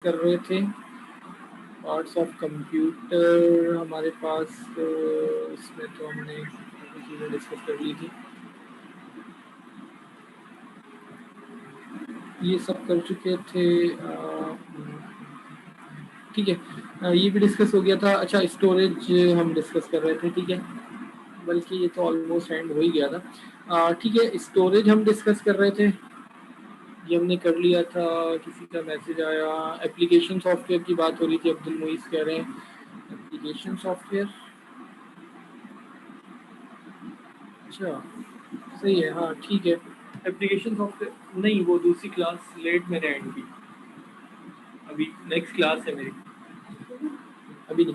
कर रहे थे पार्ट्स ऑफ कंप्यूटर हमारे पास, इसमें तो हमने चीज़ें डिस्कस कर ली थी, ये सब कर चुके थे। ठीक है, ये भी डिस्कस हो गया था। अच्छा, स्टोरेज हम डिस्कस कर रहे थे, ठीक है, बल्कि ये तो ऑलमोस्ट एंड हो ही गया था। ठीक है, स्टोरेज हम डिस्कस कर रहे थे, ये हमने कर लिया था। किसी का मैसेज आया, एप्लीकेशन सॉफ्टवेयर की बात हो रही थी, अब्दुल मुईस कह रहे हैं एप्लीकेशन सॉफ्टवेयर। अच्छा, सही है, हाँ ठीक है। एप्लीकेशन सॉफ्टवेयर नहीं, वो दूसरी क्लास लेट मैंने एंड की, अभी नेक्स्ट क्लास है मेरी, अभी नहीं।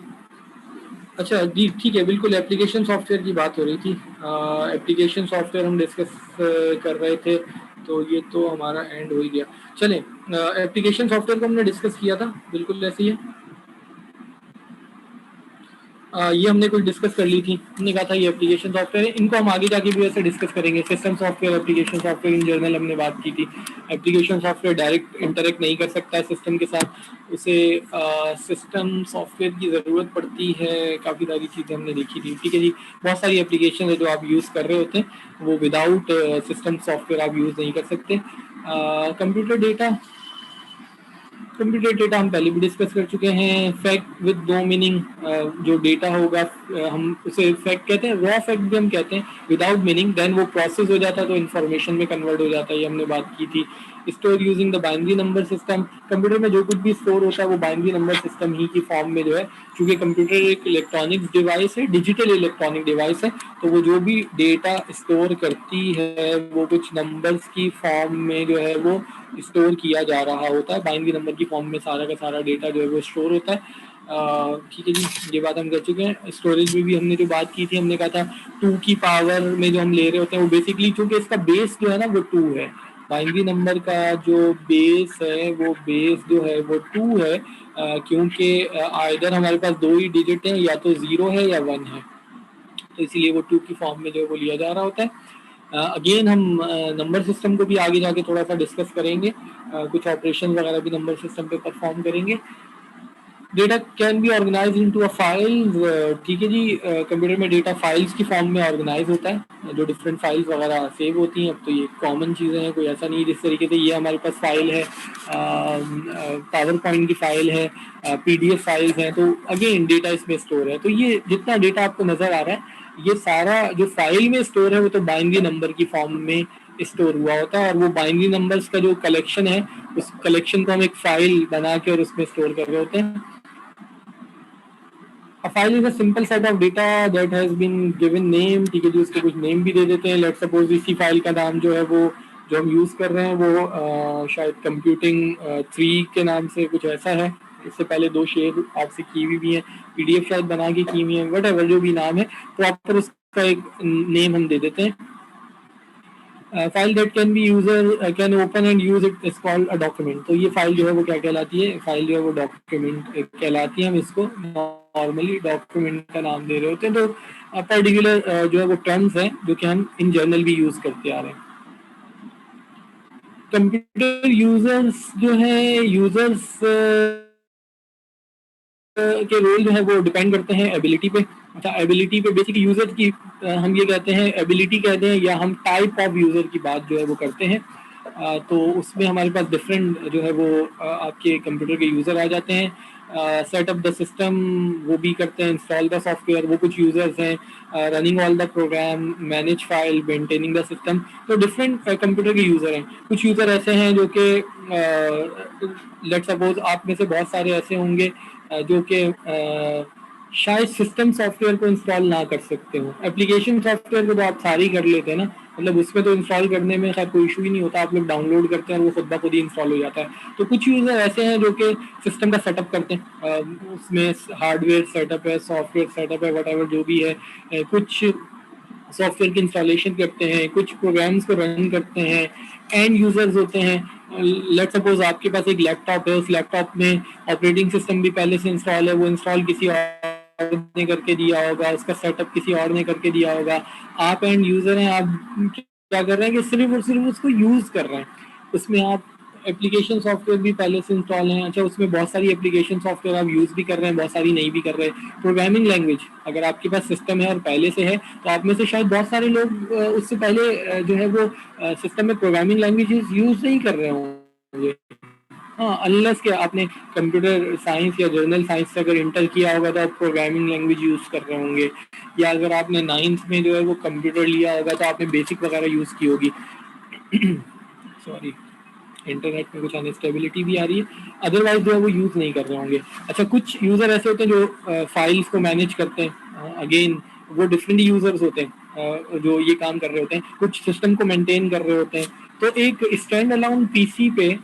अच्छा जी, ठीक है, बिल्कुल एप्लीकेशन सॉफ्टवेयर की बात हो रही थी। एप्लीकेशन सॉफ्टवेयर हम डिस्कस कर रहे थे, तो ये तो हमारा एंड हो ही गया। चलें, एप्लीकेशन सॉफ्टवेयर को हमने डिस्कस किया था, बिल्कुल ऐसे ही है। ये हमने कुछ डिस्कस कर ली थी, हमने कहा था ये एप्लीकेशन सॉफ्टवेयर है, इनको हम आगे जाके भी ऐसे डिस्कस करेंगे। System software, application software in general हमने बात की थी। एप्लीकेशन सॉफ्टवेयर डायरेक्ट इंटरेक्ट नहीं कर सकता है सिस्टम के साथ, उसे सिस्टम सॉफ्टवेयर की ज़रूरत पड़ती है। काफ़ी सारी चीज़ें हमने देखी थी, ठीक है जी। बहुत सारी एप्लीकेशन है जो आप यूज़ कर रहे होते हैं, वो विदाउट सिस्टम सॉफ्टवेयर आप यूज़ नहीं कर सकते। कंप्यूटर डेटा, कंप्यूटर डेटा हम पहले भी डिस्कस कर चुके हैं। फैक्ट विद दो मीनिंग, जो डेटा होगा हम उसे फैक्ट कहते हैं, रॉ फैक्ट भी हम कहते हैं, विदाउट मीनिंग, देन वो प्रोसेस हो जाता है तो इन्फॉर्मेशन में कन्वर्ट हो जाता है, ये हमने बात की थी। Store using the binary number system, computer में जो कुछ भी स्टोर होता है वो बाइनरी नंबर सिस्टम ही की फॉर्म में जो है, क्योंकि कंप्यूटर एक इलेक्ट्रॉनिक्स डिवाइस है, डिजिटल इलेक्ट्रॉनिक डिवाइस है, तो वो जो भी डेटा स्टोर करती है वो कुछ नंबर्स की फॉर्म में जो है वो स्टोर किया जा रहा होता है। बाइनरी नंबर की फॉर्म में सारा का सारा डेटा जो है वो स्टोर होता है। ठीक है जी, ये बात हम कर चुके हैं। स्टोरेज में भी हमने जो बात की थी, हमने कहा था 2 की पावर में जो हम ले रहे होते हैं वो बेसिकली, चूंकि इसका बेस जो है ना वो 2 है, बाइनरी नंबर का जो बेस है वो बेस जो है वो 2 है, क्योंकि आइदर हमारे पास दो ही डिजिट हैं, या तो 0 है या 1 है, तो इसीलिए वो 2 की फॉर्म में जो है वो लिया जा रहा होता है। अगेन हम नंबर सिस्टम को भी आगे जाके थोड़ा सा डिस्कस करेंगे, कुछ ऑपरेशन वगैरह भी नंबर सिस्टम पे परफॉर्म करेंगे। Data can be organise into a files, ठीक है जी। कंप्यूटर में डेटा फाइल्स की फॉर्म में ऑर्गेनाइज होता है, जो डिफरेंट फाइल्स वगैरह सेव होती हैं। अब तो ये कॉमन चीज़ें हैं, कोई ऐसा नहीं है। जिस तरीके से ये हमारे पास फाइल है, पावर पॉइंट की फाइल है, पीडीएफ फाइल्स हैं, तो अगेन डेटा इसमें स्टोर है। तो ये जितना डेटा आपको नज़र आ रहा है, ये सारा जो फाइल में स्टोर है वो तो बाइनरी नंबर की फॉर्म में स्टोर हुआ होता है, और वो बाइनरी नंबर्स का जो कलेक्शन है, उस कलेक्शन को हम एक फाइल बना के और उसमें स्टोर कर रहे होते हैं। A file is a simple set of data that has been given name, ठीक है जी, उसको कुछ नेम भी दे देते हैं। लेट्स सपोज इसी फाइल का नाम जो है वो जो हम यूज़ कर रहे हैं वो शायद कंप्यूटिंग 3 के नाम से कुछ ऐसा है। इससे पहले 2 शेयर आपसे की हुई भी हैं, पीडीएफ शायद बना के की हुई है, वट एवर जो भी नाम है, प्रॉपर उसका एक नेम हम दे देते हैं। File that can be user can open and use it is called a document. तो ये फाइल जो है वो क्या कहलाती है? फाइल जो है वो डॉक्यूमेंट कहलाती है। हम इसको नॉर्मली डॉक्यूमेंट का नाम दे रहे होते हैं। तो पर्टिकुलर जो है वो टर्म्स हैं जो कि हम इन जनरल भी यूज करते आ रहे हैं। कंप्यूटर यूजर्स जो है, यूजर्स के रोल जो है वो डिपेंड करते हैं एबिलिटी पे। अच्छा, एबिलिटी पे बेसिकली यूजर की हम ये कहते हैं एबिलिटी कहते हैं, या हम टाइप ऑफ यूजर की बात जो है वो करते हैं। तो उसमें हमारे पास डिफरेंट जो है वो आपके कंप्यूटर के यूज़र आ जाते हैं। सेटअप द सिस्टम वो भी करते हैं, इंस्टॉल द सॉफ्टवेयर वो कुछ यूज़र्स हैं, running all the program, manage file, maintaining the system. तो डिफरेंट कंप्यूटर के यूज़र हैं। कुछ यूज़र ऐसे हैं जो कि लेट सपोज आप में से बहुत सारे ऐसे होंगे जो कि शायद सिस्टम सॉफ्टवेयर को इंस्टॉल ना कर सकते हो। एप्लीकेशन सॉफ्टवेयर को तो आप सारी कर लेते हैं ना, मतलब उसमें तो इंस्टॉल करने में खैर कोई इशू ही नहीं होता, आप लोग डाउनलोड करते हैं और वो खुद ब खुद ही इंस्टॉल हो जाता है। तो कुछ यूज़र ऐसे हैं जो कि सिस्टम का सेटअप करते हैं, उसमें हार्डवेयर सेटअप है, सॉफ्टवेयर सेटअप है, वट एवर जो भी है, कुछ सॉफ्टवेयर की इंस्टॉलेशन करते हैं, कुछ प्रोग्राम्स को रन करते हैं। एंड यूजर्स होते हैं, लेट सपोज आपके पास एक लैपटॉप है, उस लैपटॉप में ऑपरेटिंग सिस्टम भी पहले से इंस्टॉल है, वो इंस्टॉल किसी और ने करके दिया होगा, उसका सेटअप किसी और ने करके दिया होगा। आप एंड यूजर हैं, आप क्या कर रहे हैं कि सिर्फ और सिर्फ उसको यूज कर रहे हैं। उसमें आप एप्लीकेशन सॉफ्टवेयर भी पहले से इंस्टॉल हैं। अच्छा, उसमें बहुत सारी एप्लीकेशन सॉफ्टवेयर आप यूज़ भी कर रहे हैं, बहुत सारी नहीं भी कर रहे हैं। प्रोग्रामिंग लैंग्वेज अगर आपके पास सिस्टम है और पहले से है, तो आप में से शायद बहुत सारे लोग उससे पहले जो है वो सिस्टम में प्रोग्रामिंग लैंग्वेजेस यूज़ नहीं कर रहे होंगे। हाँ, अनलेस कि आपने कंप्यूटर साइंस या जर्नल साइंस से अगर इंटर किया होगा तो आप प्रोग्रामिंग लैंग्वेज यूज़ कर रहे होंगे, या अगर आपने 9th में जो है वो कंप्यूटर लिया होगा तो आपने बेसिक वगैरह यूज़ की होगी। सॉरी, इंटरनेट में कुछ अनस्टेबिलिटी भी आ रही है, अदरवाइज जो है वो यूज़ नहीं कर रहे होंगे। अच्छा, कुछ यूज़र ऐसे होते हैं जो फाइल्स को मैनेज करते हैं, अगेन वो डिफरेंट यूज़र्स होते हैं जो ये काम कर रहे होते हैं, कुछ सिस्टम को मेंटेन कर रहे होते हैं। तो एक स्टैंड अलोन पीसी पे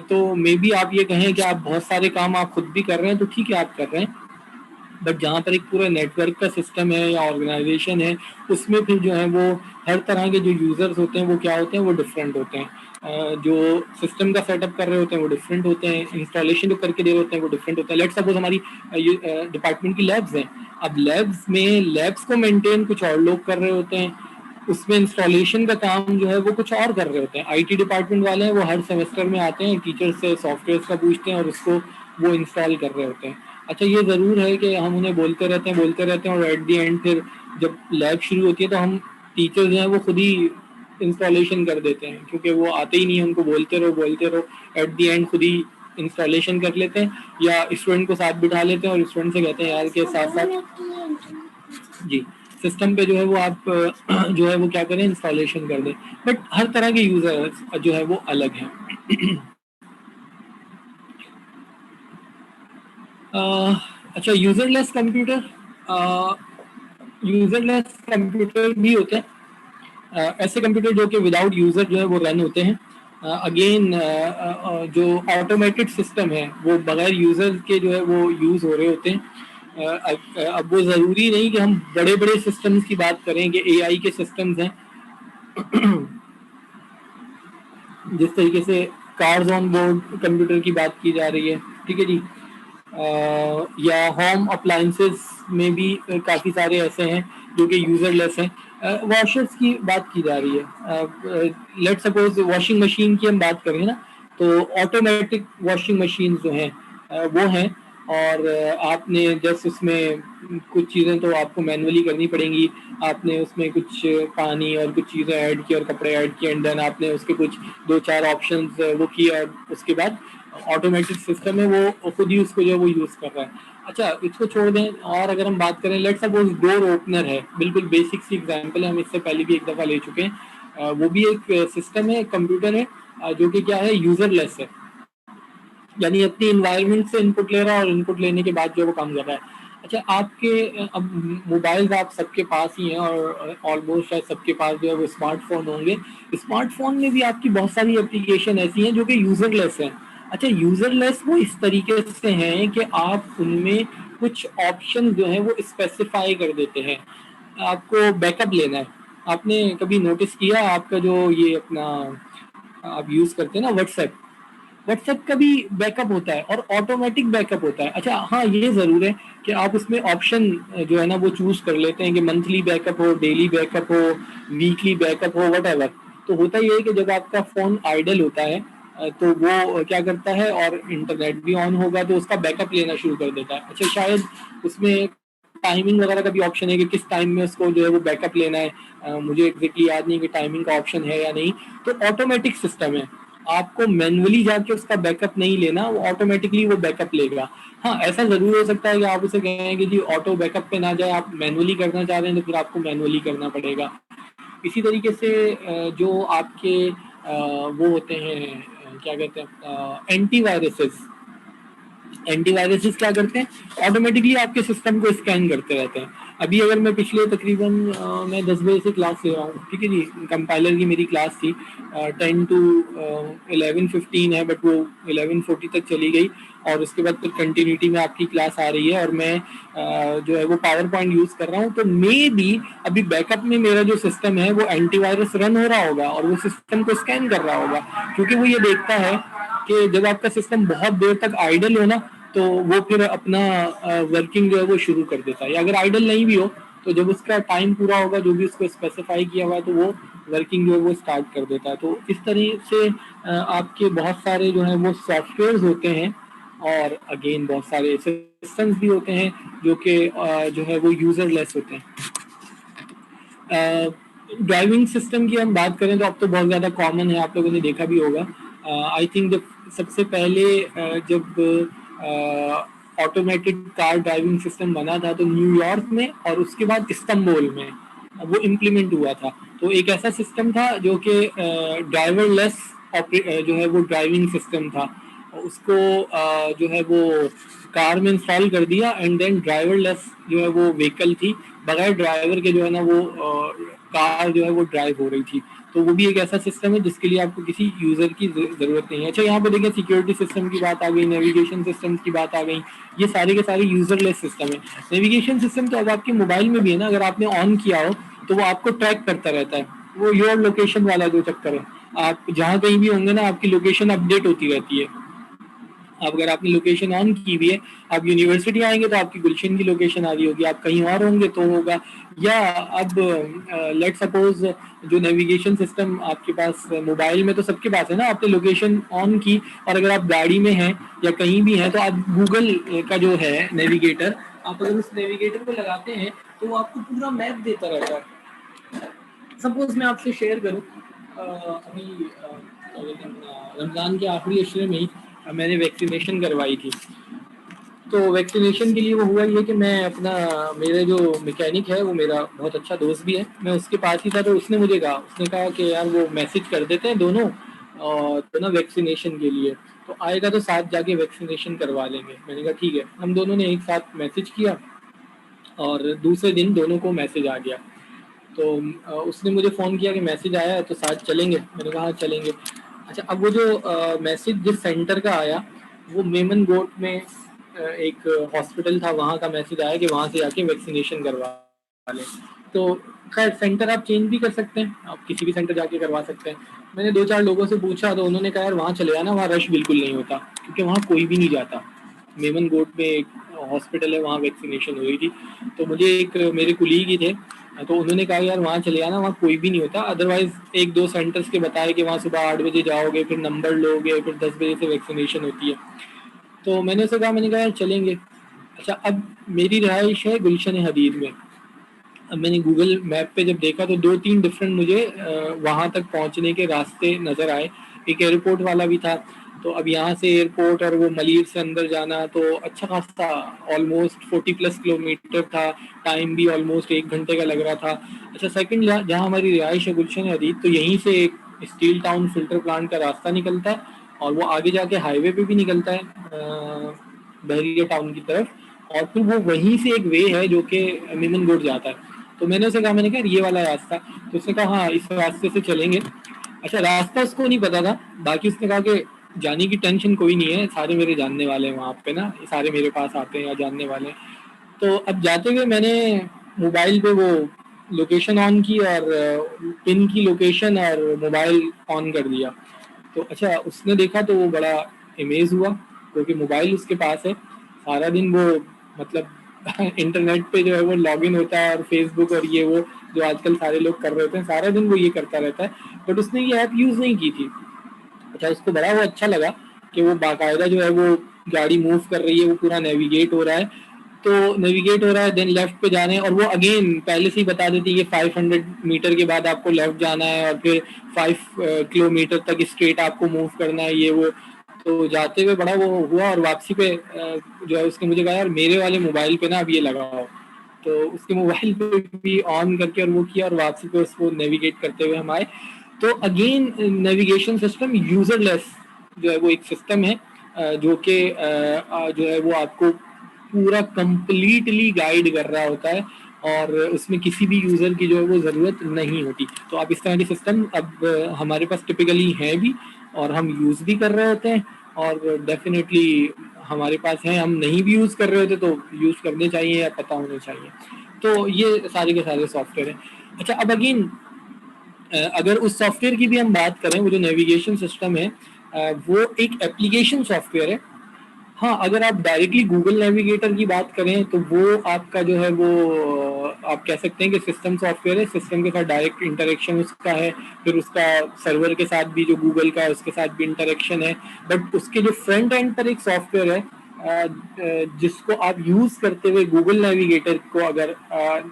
तो मे बी आप ये कहें कि आप बहुत सारे काम आप खुद भी कर रहे हैं, तो ठीक है आप कर रहे हैं, बट जहाँ पर एक पूरा नेटवर्क का सिस्टम है या ऑर्गेनाइजेशन है, उसमें फिर जो है वो हर तरह के जो यूज़र्स होते हैं वो क्या होते हैं, वो डिफरेंट होते हैं। जो सिस्टम का सेटअप कर रहे होते हैं वो डिफरेंट होते हैं, इंस्टॉलेशन जो करके दे रहे होते हैं वो डिफरेंट होता है। लेट्स सपोज हमारी डिपार्टमेंट की लैब्स हैं, अब लैब्स में लैब्स को मेंटेन कुछ और लोग कर रहे होते हैं, उसमें इंस्टॉलेशन का काम जो है वो कुछ और कर रहे होते हैं। आईटी डिपार्टमेंट वाले हैं, वो हर सेमेस्टर में आते हैं, टीचर से सॉफ्टवेयर का पूछते हैं और उसको वो इंस्टॉल कर रहे होते हैं। अच्छा, ये ज़रूर है कि हम उन्हें बोलते रहते हैं और एट द एंड फिर जब लैब शुरू होती है तो हम टीचर जो हैं वो खुद ही इंस्टॉलेशन कर देते हैं, क्योंकि वो आते ही नहीं हैं, उनको बोलते रहो, एट द एंड खुद ही इंस्टॉलेशन कर लेते हैं, या स्टूडेंट को साथ बिठा लेते हैं और स्टूडेंट से कहते हैं यार के साथ साथ जी सिस्टम पे जो है वो आप जो है वो क्या करें, इंस्टॉलेशन कर दें। बट हर तरह के यूजर्स जो है वो अलग हैं। अच्छा, यूजरलेस कंप्यूटर भी होते हैं। ऐसे कंप्यूटर जो कि विदाउट यूजर जो है वो रन होते हैं। अगेन जो ऑटोमेटेड सिस्टम है वो बगैर यूजर के जो है वो यूज हो रहे होते हैं। अब वो जरूरी नहीं कि हम बड़े बड़े सिस्टम्स की बात करें कि एआई के सिस्टम्स हैं जिस तरीके से कार्स ऑन बोर्ड कंप्यूटर की बात की जा रही है, ठीक है जी। या होम अप्लायंसेस में भी काफ़ी सारे ऐसे हैं जो कि यूज़रलेस हैं। वॉशर्स की बात की जा रही है, लेट सपोज वॉशिंग मशीन की हम बात करें ना, तो ऑटोमेटिक वॉशिंग मशीन जो हैं वो हैं, और आपने जस्ट उसमें कुछ चीज़ें तो आपको मैनुअली करनी पड़ेंगी। आपने उसमें कुछ पानी और कुछ चीज़ें ऐड की और कपड़े ऐड किए, एंड देन आपने उसके कुछ 2-4 ऑप्शंस वो किए, और उसके बाद ऑटोमेटिक सिस्टम है वो खुद ही उसको जो है वो यूज़ कर रहा है। अच्छा, इसको छोड़ दें और अगर हम बात करें, लेट्स सपोज डोर ओपनर है, बिल्कुल बेसिक सी एग्जांपल है, हम इससे पहले भी एक दफ़ा ले चुके हैं। वो भी एक सिस्टम है, कंप्यूटर है, जो कि क्या है, यूज़रलेस है, यानी अपनी इन्वायरमेंट से इनपुट ले रहा है और इनपुट लेने के बाद जो वो काम कर रहा है। अच्छा, आपके अब मोबाइल्स आप सबके पास ही हैं और ऑलमोस्ट शायद सबके पास जो है वो स्मार्टफोन होंगे। स्मार्टफोन में भी आपकी बहुत सारी एप्लीकेशन ऐसी हैं जो कि यूज़रलेस हैं। अच्छा, यूज़रलेस वो इस तरीके से हैं कि आप उनमें कुछ ऑप्शन जो हैं वो स्पेसिफाई कर देते हैं। आपको बैकअप लेना है, आपने कभी नोटिस किया आपका जो ये अपना आप यूज़ करते हैं ना व्हाट्सएप, व्हाट्सएप का भी बैकअप होता है और ऑटोमेटिक बैकअप होता है। अच्छा हाँ, ये ज़रूर है कि आप उसमें ऑप्शन जो है ना वो चूज़ कर लेते हैं कि मंथली बैकअप हो, डेली बैकअप हो, वीकली बैकअप हो, वट। तो होता ये है कि जब आपका फ़ोन आइडल होता है तो वो क्या करता है, और इंटरनेट भी ऑन होगा तो उसका बैकअप लेना शुरू कर देता है। अच्छा, शायद उसमें टाइमिंग वगैरह का भी ऑप्शन है कि किस टाइम में उसको जो है वो बैकअप लेना है। मुझे एग्जैक्टली याद नहीं कि टाइमिंग का ऑप्शन है या नहीं। तो ऑटोमेटिक सिस्टम है, आपको मैनुअली जाके उसका बैकअप नहीं लेना, वो ऑटोमेटिकली वो बैकअप लेगा। हाँ, ऐसा ज़रूर हो सकता है कि आप उसे कहें कि जी ऑटो बैकअप पे ना जाए, आप मैनुअली करना चाह रहे हैं तो फिर आपको मैनुअली करना पड़ेगा। इसी तरीके से जो आपके वो होते हैं, क्या कहते हैं, एंटीवायरसेस। एंटीवायरसेस क्या करते हैं, ऑटोमेटिकली आपके सिस्टम को स्कैन करते रहते हैं। अभी अगर मैं पिछले तकरीबन मैं 10 बजे से क्लास ले रहा हूँ, ठीक है जी, कंपाइलर की मेरी क्लास थी 10 to 11:15 है, बट वो 11:40 तक चली गई, और उसके बाद फिर कंटिन्यूटी में आपकी क्लास आ रही है, और मैं जो है वो पावर पॉइंट यूज़ कर रहा हूँ। तो मे बी अभी बैकअप में मेरा जो सिस्टम है वो एंटीवायरस रन हो रहा होगा और वो सिस्टम को स्कैन कर रहा होगा, क्योंकि वो ये देखता है कि जब आपका सिस्टम बहुत देर तक आइडल हो ना, तो वो फिर अपना वर्किंग जो है वो शुरू कर देता है। या अगर आइडल नहीं भी हो तो जब उसका टाइम पूरा होगा, जो भी उसको स्पेसिफाई किया हुआ है, तो वो वर्किंग जो है वो स्टार्ट कर देता है। तो इस तरह से आपके बहुत सारे जो है वो सॉफ्टवेयर होते हैं और अगेन बहुत सारे सिस्टम्स भी होते हैं जो कि जो है वो यूजरलेस होते हैं। ड्राइविंग सिस्टम की हम बात करें तो अब तो बहुत ज़्यादा कॉमन है, आप लोगों ने देखा भी होगा। आई थिंक जब सबसे पहले जब ऑटोमेटेड कार ड्राइविंग सिस्टम बना था तो न्यूयॉर्क में और उसके बाद इस्तांबुल में वो इम्प्लीमेंट हुआ था। तो एक ऐसा सिस्टम था जो कि ड्राइवरलेस जो है वो ड्राइविंग सिस्टम था। उसको जो है वो कार में इंस्टॉल कर दिया एंड देन ड्राइवरलेस जो है वो व्हीकल थी, बगैर ड्राइवर के जो है ना वो कार जो है वो ड्राइव हो रही थी। तो वो भी एक ऐसा सिस्टम है जिसके लिए आपको किसी यूजर की जरूरत नहीं है। अच्छा, यहाँ पे देखिए सिक्योरिटी सिस्टम की बात आ गई, नेविगेशन सिस्टम की बात आ गई, ये सारे के सारे यूजरलेस सिस्टम है। नेविगेशन सिस्टम तो अब आपके मोबाइल में भी है ना, अगर आपने ऑन किया हो तो वो आपको ट्रैक करता रहता है। वो योर लोकेशन वाला जो चक्कर है, आप जहाँ कहीं भी होंगे ना आपकी लोकेशन अपडेट होती रहती है। अब अगर आपने लोकेशन ऑन की हुई है, आप यूनिवर्सिटी आएंगे तो आपकी गुलशन की लोकेशन आ रही होगी, आप कहीं और होंगे तो होगा। या अब लेट सपोज जो नेविगेशन सिस्टम आपके पास मोबाइल में तो सबके पास है ना, आपने लोकेशन ऑन की और अगर आप गाड़ी में हैं या कहीं भी हैं तो आप गूगल का जो है नेविगेटर, आप अगर उस नेविगेटर को लगाते हैं तो वो आपको पूरा मैप देता रहता है। सपोज मैं आपसे शेयर करूं, अभी रमज़ान के आखिरी अशरे में ही मैंने वैक्सीनेशन करवाई थी। तो वैक्सीनेशन के लिए वो हुआ ये कि मैं अपना, मेरे जो मैकेनिक है वो मेरा बहुत अच्छा दोस्त भी है, मैं उसके पास ही था। तो उसने मुझे कहा, उसने कहा कि यार वो मैसेज कर देते हैं दोनों और तो ना वैक्सीनेशन के लिए, तो आएगा तो साथ जाके वैक्सीनेशन करवा लेंगे। मैंने कहा ठीक है। हम दोनों ने एक साथ मैसेज किया और दूसरे दिन दोनों को मैसेज आ गया। तो उसने मुझे फ़ोन किया कि मैसेज आया है तो साथ चलेंगे। मैंने कहा हाँ चलेंगे। अच्छा, अब वो जो मैसेज जिस सेंटर का आया वो मेमन गोट में एक हॉस्पिटल था, वहाँ का मैसेज आया कि वहाँ से आके वैक्सीनेशन करवा लें। तो खैर सेंटर आप चेंज भी कर सकते हैं, आप किसी भी सेंटर जाके करवा सकते हैं। मैंने 2-4 लोगों से पूछा तो उन्होंने कहा यार वहाँ चले जाना, वहाँ रश बिल्कुल नहीं होता, क्योंकि वहाँ कोई भी नहीं जाता। मेमन गोट में एक हॉस्पिटल है, वहाँ वैक्सीनेशन हुई थी। तो मुझे एक मेरे कुलीग ही थे, तो उन्होंने कहा यार वहाँ चले जाना, वहाँ कोई भी नहीं होता। अदरवाइज 1-2 सेंटर्स के बताए कि वहाँ सुबह 8 बजे जाओगे, फिर नंबर लोगे, फिर 10 बजे से वैक्सीनेशन होती है। तो मैंने उसे कहा, मैंने कहा यार चलेंगे। अच्छा, अब मेरी रिहाइश है गुलशन हदीद में। अब मैंने गूगल मैप पे जब देखा तो 2-3 डिफरेंट मुझे वहाँ तक पहुँचने के रास्ते नज़र आए। एक एयरपोर्ट वाला भी था, तो अब यहाँ से एयरपोर्ट और वो मलिर से अंदर जाना तो अच्छा खासा ऑलमोस्ट 40+ किलोमीटर था, टाइम भी ऑलमोस्ट 1 घंटे का लग रहा था। अच्छा, सेकंड जहाँ हमारी रिहाइश है गुलशन हदीद, तो यहीं से एक स्टील टाउन फिल्टर प्लांट का रास्ता निकलता है और वो आगे जाके हाईवे पे भी निकलता है बहरिया टाउन की तरफ, और फिर वो वहीं से एक वे है जो कि मेमन गोड जाता है। तो मैंने उसे कहा, मैंने कहा ये वाला रास्ता, तो उसने कहा हाँ इस रास्ते से चलेंगे। अच्छा, रास्ता उसको नहीं पता था, बाकी उसने कहा कि जाने की टेंशन कोई नहीं है, सारे मेरे जानने वाले हैं वहाँ पे ना, सारे मेरे पास आते हैं या जानने वाले हैं। तो अब जाते हुए मैंने मोबाइल पे वो लोकेशन ऑन की और पिन की लोकेशन और मोबाइल ऑन कर दिया। तो अच्छा, उसने देखा तो वो बड़ा अमेज हुआ, क्योंकि मोबाइल उसके पास है। सारा दिन वो मतलब इंटरनेट पे जो है वो लॉगिन होता है और फेसबुक और ये वो जो आजकल सारे लोग कर रहे होते हैं, सारा दिन वो ये करता रहता है, बट उसने ये ऐप यूज़ नहीं की थी। अच्छा, उसको बड़ा वो अच्छा लगा कि वो बाकायदा जो है वो गाड़ी मूव कर रही है, वो पूरा नेविगेट हो रहा है। तो नेविगेट हो रहा है, देन लेफ्ट पे जाना है और वो अगेन पहले से ही बता देती है कि 500 मीटर के बाद आपको लेफ्ट जाना है और फिर 5 किलोमीटर तक स्ट्रेट आपको मूव करना है, ये वो। तो जाते हुए बड़ा वो हुआ और वापसी पे जो है उसने मुझे कहा यार मेरे वाले मोबाइल पे ना अब ये लगाओ। तो उसके मोबाइल पे भी ऑन करके और वो किया और वापसी पे उसको नेविगेट करते हुए हम आए। तो अगेन नेविगेशन सिस्टम यूजरलेस जो है वो एक सिस्टम है जो कि जो है वो आपको पूरा कंप्लीटली गाइड कर रहा होता है और उसमें किसी भी यूज़र की जो है वो ज़रूरत नहीं होती। तो आप इस तरह के सिस्टम अब हमारे पास टिपिकली हैं भी और हम यूज़ भी कर रहे होते हैं, और डेफिनेटली हमारे पास हैं, हम नहीं भी यूज़ कर रहे होते तो यूज़ करने चाहिए या पता होने चाहिए। तो ये सारे के सारे सॉफ्टवेयर हैं। अच्छा, अब अगेन अगर उस सॉफ्टवेयर की भी हम बात करें, वो जो नेविगेशन सिस्टम है वो एक एप्लीकेशन सॉफ्टवेयर है। हाँ, अगर आप डायरेक्टली गूगल नेविगेटर की बात करें तो वो आपका जो है वो आप कह सकते हैं कि सिस्टम सॉफ्टवेयर है, सिस्टम के साथ डायरेक्ट इंटरेक्शन उसका है, फिर उसका सर्वर के साथ भी जो गूगल का है उसके साथ भी इंटरेक्शन है, बट उसके जो फ्रंट एंड पर एक सॉफ्टवेयर है जिसको आप यूज करते हुए गूगल नेविगेटर को अगर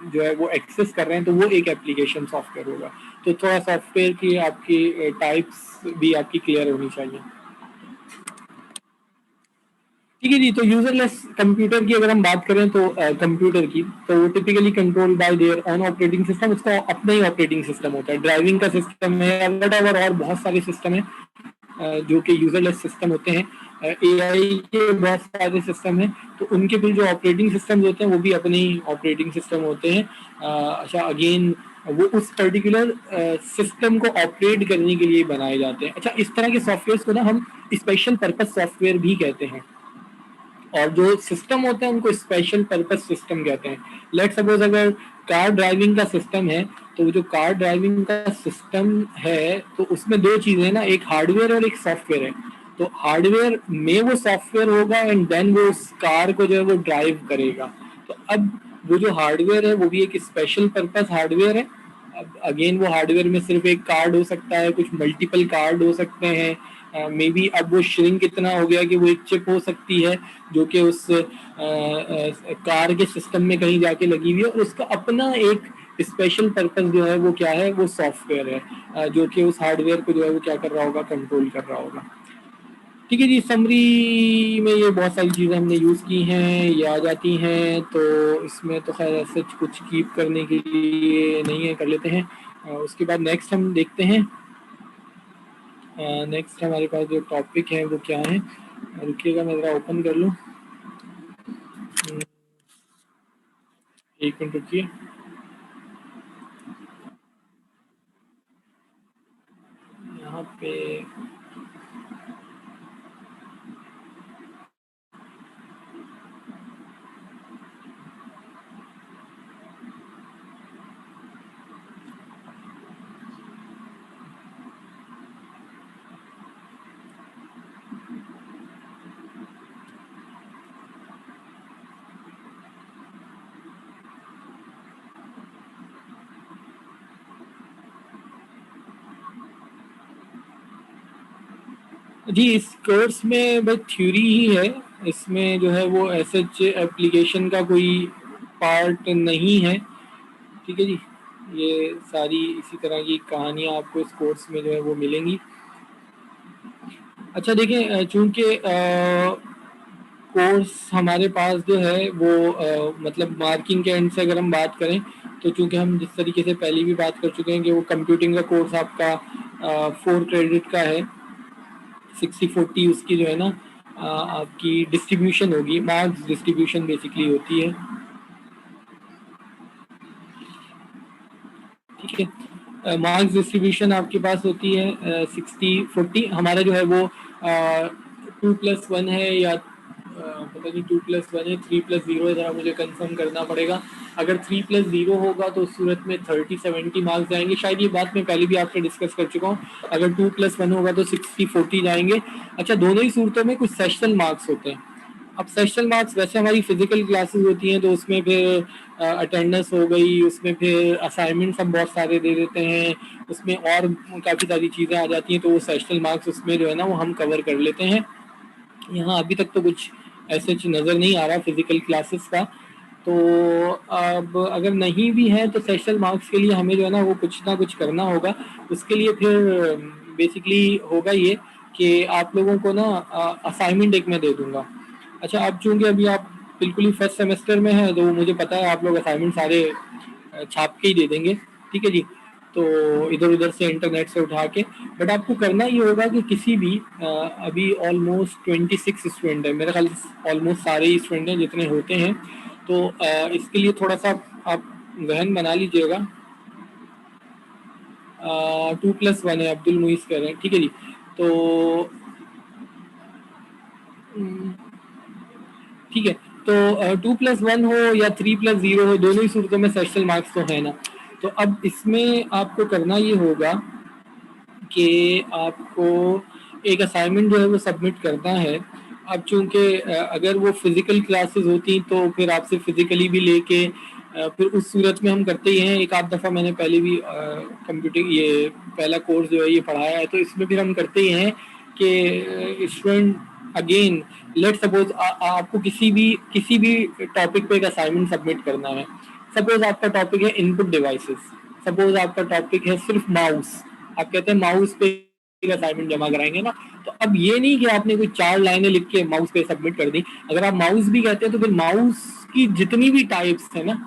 जो है वो एक्सेस कर रहे हैं तो वो एक एप्लीकेशन सॉफ्टवेयर होगा। तो थोड़ा सॉफ्टवेयर की आपकी टाइप्स भी आपकी क्लियर होनी चाहिए। ठीक है जी, तो यूजरलेस कंप्यूटर की अगर हम बात करें तो कंप्यूटर की, तो वो typically control by their own operating system, उसका अपना ही ऑपरेटिंग सिस्टम होता है, ड्राइविंग का सिस्टम है वट और बहुत सारे सिस्टम है जो कि यूजरलेस सिस्टम होते हैं। एआई के बहुत सारे सिस्टम हैं, तो उनके भी जो ऑपरेटिंग सिस्टम होते हैं वो भी अपने ही ऑपरेटिंग सिस्टम होते हैं। अच्छा, अगेन वो उस पर्टिकुलर सिस्टम को ऑपरेट करने के लिए बनाए जाते हैं। अच्छा, इस तरह के सॉफ्टवेयर को ना हम स्पेशल पर्पस सॉफ्टवेयर भी कहते हैं, और जो सिस्टम होते हैं उनको स्पेशल पर्पस सिस्टम कहते हैं। लेट सपोज अगर कार ड्राइविंग का सिस्टम है, तो जो कार ड्राइविंग का सिस्टम है तो उसमें दो चीजें हैं ना, एक हार्डवेयर और एक सॉफ्टवेयर है। तो हार्डवेयर में वो सॉफ्टवेयर होगा एंड देन वो उस कार को जो है वो ड्राइव करेगा। तो अब वो जो हार्डवेयर है वो भी एक स्पेशल पर्पस हार्डवेयर है। अब अगेन वो हार्डवेयर में सिर्फ एक कार्ड हो सकता है, कुछ मल्टीपल कार्ड हो सकते हैं, मे बी अब वो श्रिंक इतना हो गया कि वो एक चिप हो सकती है जो कि उस कार के सिस्टम में कहीं जाके लगी हुई है, और उसका अपना एक स्पेशल पर्पस जो है वो क्या है, वो सॉफ्टवेयर है जो कि उस हार्डवेयर को जो है वो क्या कर रहा होगा, कंट्रोल कर रहा होगा। ठीक है जी, समरी में ये बहुत सारी चीज़ें हमने यूज़ की हैं, ये आ जाती हैं, तो इसमें तो खैर ऐसे कुछ कीप करने के लिए नहीं है, कर लेते हैं। उसके बाद नेक्स्ट हम देखते हैं, नेक्स्ट हमारे पास जो टॉपिक है वो क्या है, रुकिएगा मैं ज़रा ओपन कर लूँ, एक मिनट रुकिए। यहाँ पे जी, इस कोर्स में बस थ्योरी ही है, इसमें जो है वो ऐसे एप्लीकेशन का कोई पार्ट नहीं है। ठीक है जी, ये सारी इसी तरह की कहानियाँ आपको इस कोर्स में जो है वो मिलेंगी। अच्छा देखिए, चूंकि कोर्स हमारे पास जो है वो मतलब मार्किंग के एंड से अगर हम बात करें, तो चूंकि हम जिस तरीके से पहले भी बात कर चुके हैं कि वो कंप्यूटिंग का कोर्स आपका 4 क्रेडिट का है, 60-40 उसकी जो है ना आपकी डिस्ट्रीब्यूशन होगी, मार्क्स डिस्ट्रीब्यूशन बेसिकली होती है। ठीक है, मार्क्स डिस्ट्रीब्यूशन आपके पास होती है 60-40, हमारा जो है वो 2+1 है या पता नहीं 2+1 है, 3+0 है, ज़रा मुझे कंफर्म करना पड़ेगा। अगर 3+0 होगा तो उस सूरत में 30-70 मार्क्स जाएंगे, शायद ये बात मैं पहले भी आपसे डिस्कस कर चुका हूँ। अगर 2+1 होगा तो 60-40 जाएंगे। अच्छा, दोनों ही सूरतों में कुछ सेशनल मार्क्स होते हैं। अब सेशनल मार्क्स वैसे हमारी फिजिकल क्लासेस होती हैं तो उसमें फिर अटेंडेंस हो गई, उसमें फिर असाइनमेंट्स हम बहुत सारे दे देते हैं, उसमें और काफ़ी सारी चीज़ें आ जाती हैं, तो वो सेशनल मार्क्स उसमें जो है ना वो हम कवर कर लेते हैं। यहाँ अभी तक तो कुछ ऐसे नज़र नहीं आ रहा फिजिकल क्लासेस का, तो अब अगर नहीं भी है तो सेशनल मार्क्स के लिए हमें जो है ना वो कुछ ना कुछ करना होगा। उसके लिए फिर बेसिकली होगा ये कि आप लोगों को ना असाइनमेंट एक मैं दे दूंगा। अच्छा, अब चूंकि अभी आप बिल्कुल ही फर्स्ट सेमेस्टर में हैं तो मुझे पता है आप लोग असाइनमेंट सारे छाप के ही दे देंगे। ठीक है जी, तो इधर उधर से इंटरनेट से उठा के, बट आपको करना ये होगा कि किसी भी अभी ऑलमोस्ट 26 स्टूडेंट है मेरे ख्याल से, ऑलमोस्ट सारे ही स्टूडेंट हैं जितने होते हैं, तो इसके लिए थोड़ा सा आप वहन बना लीजिएगा। 2+1 है, अब्दुल मुइस कह रहे हैं। ठीक है जी, तो ठीक है, तो 2+1 हो या 3+0 हो, दोनों ही सूरतों में सेशनल मार्क्स तो है ना। तो अब इसमें आपको करना ये होगा कि आपको एक असाइनमेंट जो है वो सबमिट करना है। अब चूंकि अगर वो फिज़िकल क्लासेस होती तो फिर आपसे फिज़िकली भी लेके फिर उस सूरत में हम करते ही हैं। एक आध दफ़ा मैंने पहले भी कंप्यूटिंग ये पहला कोर्स जो है ये पढ़ाया है, तो इसमें फिर हम करते ही हैं कि स्टूडेंट अगेन लेट सपोज आपको किसी भी टॉपिक पे एक असाइनमेंट सबमिट करना है। सपोज आपका टॉपिक है इनपुट डिवाइसेस, सपोज आपका टॉपिक है सिर्फ माउस, आप कहते हैं माउस पे असाइनमेंट जमा कराएंगे ना, तो अब ये नहीं कि आपने कोई 4 लाइनें लिख के माउस पे सबमिट कर दी। अगर आप माउस भी कहते हैं तो फिर माउस की जितनी भी टाइप्स है ना,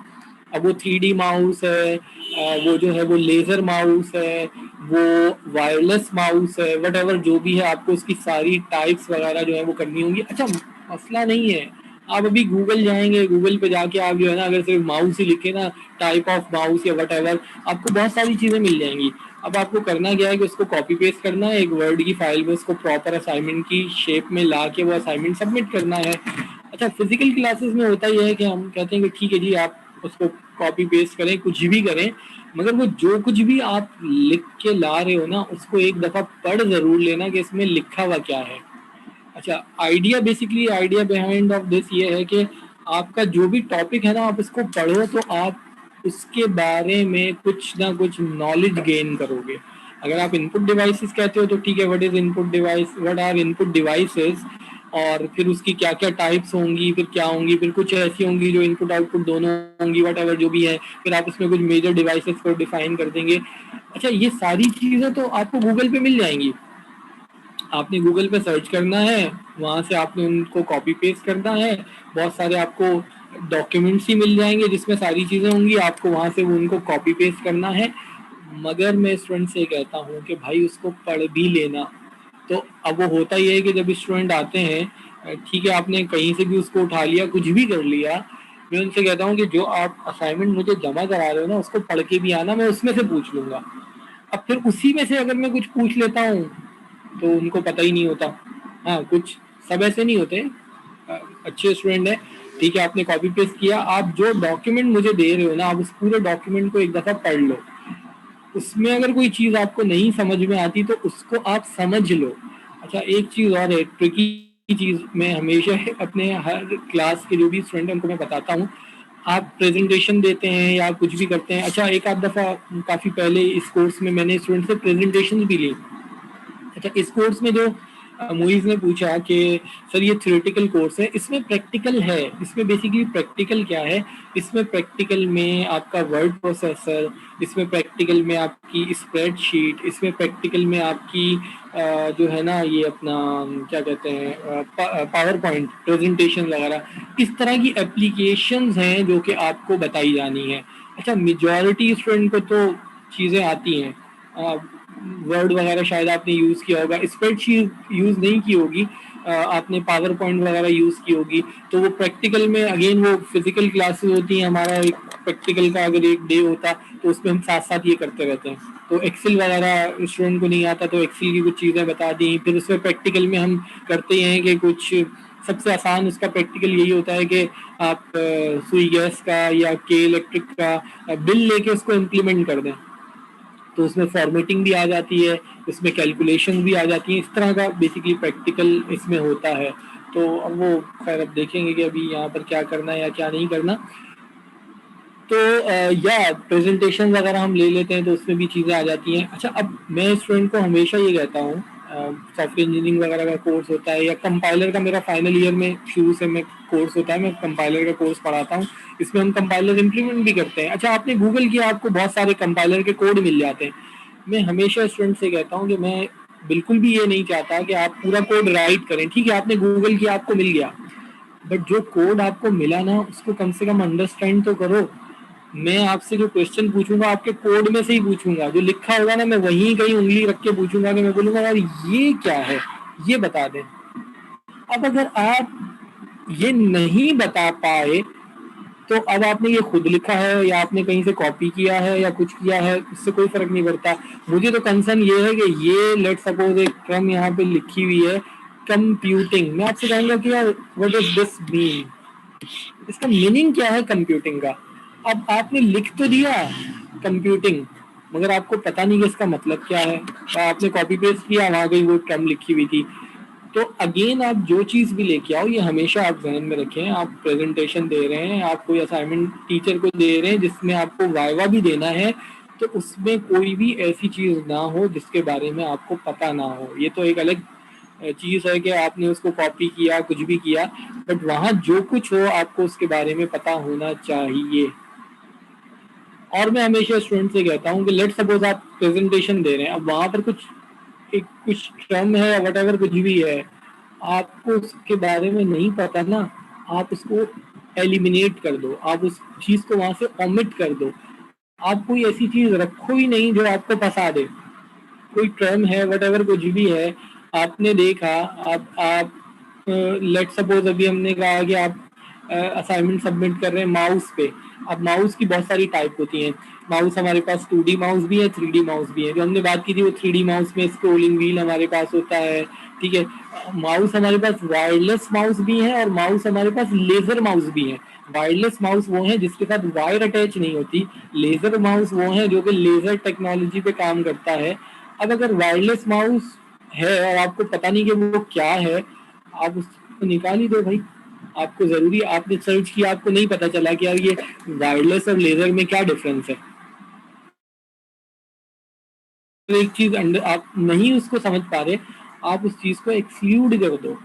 अब वो 3D माउस है, वो जो है वो लेजर माउस है, वो वायरलेस माउस है, वट एवर जो भी है, आपको उसकी सारी टाइप्स वगैरह जो है वो करनी होंगी। अच्छा, मसला नहीं है, आप अभी गूगल जाएंगे, गूगल पे जाके आप जो है ना अगर सिर्फ माउस ही लिखे ना, टाइप ऑफ माउस या वट एवर, आपको बहुत सारी चीज़ें मिल जाएंगी। अब आपको करना क्या है कि उसको कॉपी पेस्ट करना है, एक वर्ड की फाइल में उसको प्रॉपर असाइनमेंट की शेप में ला के वो असाइनमेंट सबमिट करना है। अच्छा, फिजिकल क्लासेस में होता यह है कि हम कहते हैं कि ठीक है जी, आप उसको कॉपी पेस्ट करें, कुछ भी करें, मगर वो जो कुछ भी आप लिख के ला रहे हो ना, उसको एक दफ़ा पढ़ ज़रूर लेना कि इसमें लिखा हुआ क्या है। अच्छा, आइडिया बिहाइंड ऑफ दिस ये है कि आपका जो भी टॉपिक है ना, आप उसको पढ़ो तो आप उसके बारे में कुछ ना कुछ नॉलेज गेन करोगे। अगर आप इनपुट डिवाइसेस कहते हो तो ठीक है, what is input device, what are input devices, और फिर उसकी क्या क्या टाइप्स होंगी, फिर क्या होंगी, फिर कुछ ऐसी होंगी जो इनपुट आउटपुट दोनों होंगी, वट एवर जो भी है, फिर आप उसमें कुछ मेजर डिवाइसेस को डिफाइन कर देंगे। अच्छा, ये सारी चीज़ें तो आपको गूगल पे मिल जाएंगी। आपने गूगल पे सर्च करना है, वहाँ से आपने उनको कॉपी पेस्ट करना है, बहुत सारे आपको डॉक्यूमेंट्स ही मिल जाएंगे जिसमें सारी चीज़ें होंगी, आपको वहाँ से वो उनको कॉपी पेस्ट करना है। मगर मैं स्टूडेंट से कहता हूँ कि भाई उसको पढ़ भी लेना। तो अब वो होता ही है कि जब स्टूडेंट आते हैं, ठीक है, आपने कहीं से भी उसको उठा लिया, कुछ भी कर लिया, मैं उनसे कहता हूँ कि जो आप असाइनमेंट मुझे जमा करा रहे हो ना, उसको पढ़ के भी आना, मैं उसमें से पूछ लूँगा। अब फिर उसी में से अगर मैं कुछ पूछ लेता हूँ तो उनको पता ही नहीं होता। हाँ, कुछ सब ऐसे नहीं होते, अच्छे स्टूडेंट है, ठीक है, आपने कॉपी पेस्ट किया, आप जो डॉक्यूमेंट मुझे दे रहे हो ना, आप उस पूरे डॉक्यूमेंट को एक दफ़ा पढ़ लो। उसमें अगर कोई चीज़ आपको नहीं समझ में आती तो उसको आप समझ लो। अच्छा, एक चीज़ और है, ट्रिकी चीज़ मैं हमेशा अपने हर क्लास के जो भी स्टूडेंट हैं उनको मैं बताता हूँ। आप प्रेजेंटेशन देते हैं या कुछ भी करते हैं, अच्छा एक आध दफ़ा काफ़ी पहले इस कोर्स में मैंने स्टूडेंट से प्रेजेंटेशन भी ली। अच्छा, इस कोर्स में जो मुइज़ ने पूछा कि सर ये थ्योरेटिकल कोर्स है, इसमें प्रैक्टिकल है, इसमें बेसिकली प्रैक्टिकल क्या है, इसमें प्रैक्टिकल में आपका वर्ड प्रोसेसर, इसमें प्रैक्टिकल में आपकी स्प्रेडशीट, इसमें प्रैक्टिकल में आपकी जो है ना ये अपना क्या कहते हैं पावर पॉइंट प्रेजेंटेशन वगैरह, इस तरह की एप्लीकेशंस हैं जो कि आपको बताई जानी है। अच्छा, मेजॉरिटी स्टूडेंट को तो चीज़ें आती हैं, वर्ड वगैरह शायद आपने यूज़ किया होगा, स्प्रेडशीट यूज़ नहीं की होगी, आपने पावर पॉइंट वगैरह यूज़ की होगी। तो वो प्रैक्टिकल में अगेन वो फिजिकल क्लासेस होती हैं, हमारा एक प्रैक्टिकल का अगर एक डे होता तो उसमें हम साथ साथ ये करते रहते हैं। तो एक्सेल वगैरह स्टूडेंट को नहीं आता तो एक्सेल की कुछ चीज़ें बता दी, फिर उसमें प्रैक्टिकल में हम करते हैं कि कुछ सबसे आसान उसका प्रैक्टिकल यही होता है कि आप सुई गैस का या के इलेक्ट्रिक का बिल लेके उसको इम्प्लीमेंट कर दें, तो उसमें फॉर्मेटिंग भी आ जाती है, उसमें कैलकुलेशन भी आ जाती है, इस तरह का बेसिकली प्रैक्टिकल इसमें होता है। तो अब वो खैर अब देखेंगे कि अभी यहाँ पर क्या करना है या क्या नहीं करना। तो या प्रेजेंटेशन वगैरह हम ले लेते हैं तो उसमें भी चीज़ें आ जाती हैं। अच्छा, अब मैं स्टूडेंट को हमेशा ये कहता हूँ, सॉफ्टवेयर इंजीनियरिंग वगैरह का कोर्स होता है या कंपाइलर का, मेरा फाइनल ईयर में शुरू से मैं कोर्स होता है, मैं कंपाइलर का कोर्स पढ़ाता हूँ, इसमें हम कंपाइलर इम्प्लीमेंट भी करते हैं। अच्छा, आपने गूगल किया, आपको बहुत सारे कंपाइलर के कोड मिल जाते हैं। मैं हमेशा स्टूडेंट से कहता हूँ कि मैं बिल्कुल भी ये नहीं चाहता कि आप पूरा कोड राइट करें। ठीक है, आपने गूगल किया, आपको मिल गया, बट जो कोड आपको मिला ना उसको कम से कम अंडरस्टैंड तो करो। मैं आपसे जो क्वेश्चन पूछूंगा आपके कोड में से ही पूछूंगा, जो लिखा होगा ना मैं वहीं कहीं उंगली रख के पूछूंगा कि मैं बोलूंगा यार ये क्या है, ये बता दें। अब अगर आप ये नहीं बता पाए तो अब आपने ये खुद लिखा है या आपने कहीं से कॉपी किया है या कुछ किया है, इससे कोई फर्क नहीं पड़ता। मुझे तो कंसर्न ये है कि ये लेट सपोज एक टर्म यहाँ पे लिखी हुई है कंप्यूटिंग, मैं आपसे कहूंगा कि यार व्हाट डज दिस मीन, इसका मीनिंग क्या है कंप्यूटिंग का। अब आपने लिख तो दिया कंप्यूटिंग, मगर आपको पता नहीं कि इसका मतलब क्या है, आपने कॉपी पेस्ट किया, वहां गई वो टर्म लिखी हुई थी। तो अगेन आप जो चीज़ भी लेके आओ, ये हमेशा आप ध्यान में रखें, आप प्रेजेंटेशन दे रहे हैं, आप कोई असाइनमेंट टीचर को दे रहे हैं जिसमें आपको वाइवा भी देना है, तो उसमें कोई भी ऐसी चीज़ ना हो जिसके बारे में आपको पता ना हो। ये तो एक अलग चीज़ है कि आपने उसको कॉपी किया, कुछ भी किया, बट वहाँ जो कुछ हो आपको उसके बारे में पता होना चाहिए। और मैं हमेशा स्टूडेंट से कहता हूँ कि लेट सपोज आप प्रेजेंटेशन दे रहे हैं, अब वहाँ पर कुछ टर्म है, वट एवर कुछ भी है, आपको उसके बारे में नहीं पता ना, आप उसको एलिमिनेट कर दो, आप उस चीज़ को वहाँ से ओमिट कर दो। आप कोई ऐसी चीज़ रखो ही नहीं जो आपको फंसा दे। कोई टर्म है, वट एवर कुछ भी है, आपने देखा, आप लेट सपोज अभी हमने कहा कि आप असाइनमेंट सबमिट कर रहे हैं माउस पे। अब माउस की बहुत सारी टाइप होती हैं। माउस हमारे पास 2D माउस भी है, 3D माउस भी है। जो हमने बात की थी वो 3D माउस में स्क्रोलिंग व्हील हमारे पास होता है, ठीक है। माउस हमारे पास वायरलेस माउस भी है और माउस हमारे पास लेजर माउस भी है। वायरलेस माउस वो है जिसके साथ वायर अटैच नहीं होती, लेजर माउस वो है जो कि लेजर टेक्नोलॉजी पे काम करता है। अब अगर वायरलेस माउस है और आपको पता नहीं कि वो क्या है, आप उसको निकाल ही दो भाई। आपको जरूरी, आपने सर्च किया, आपको नहीं पता चला कि यार ये वायरलेस और लेजर में क्या डिफरेंस है। तो एक चीज आप नहीं उसको समझ पा रहे, आप उस चीज को एक्सक्लूड कर दो।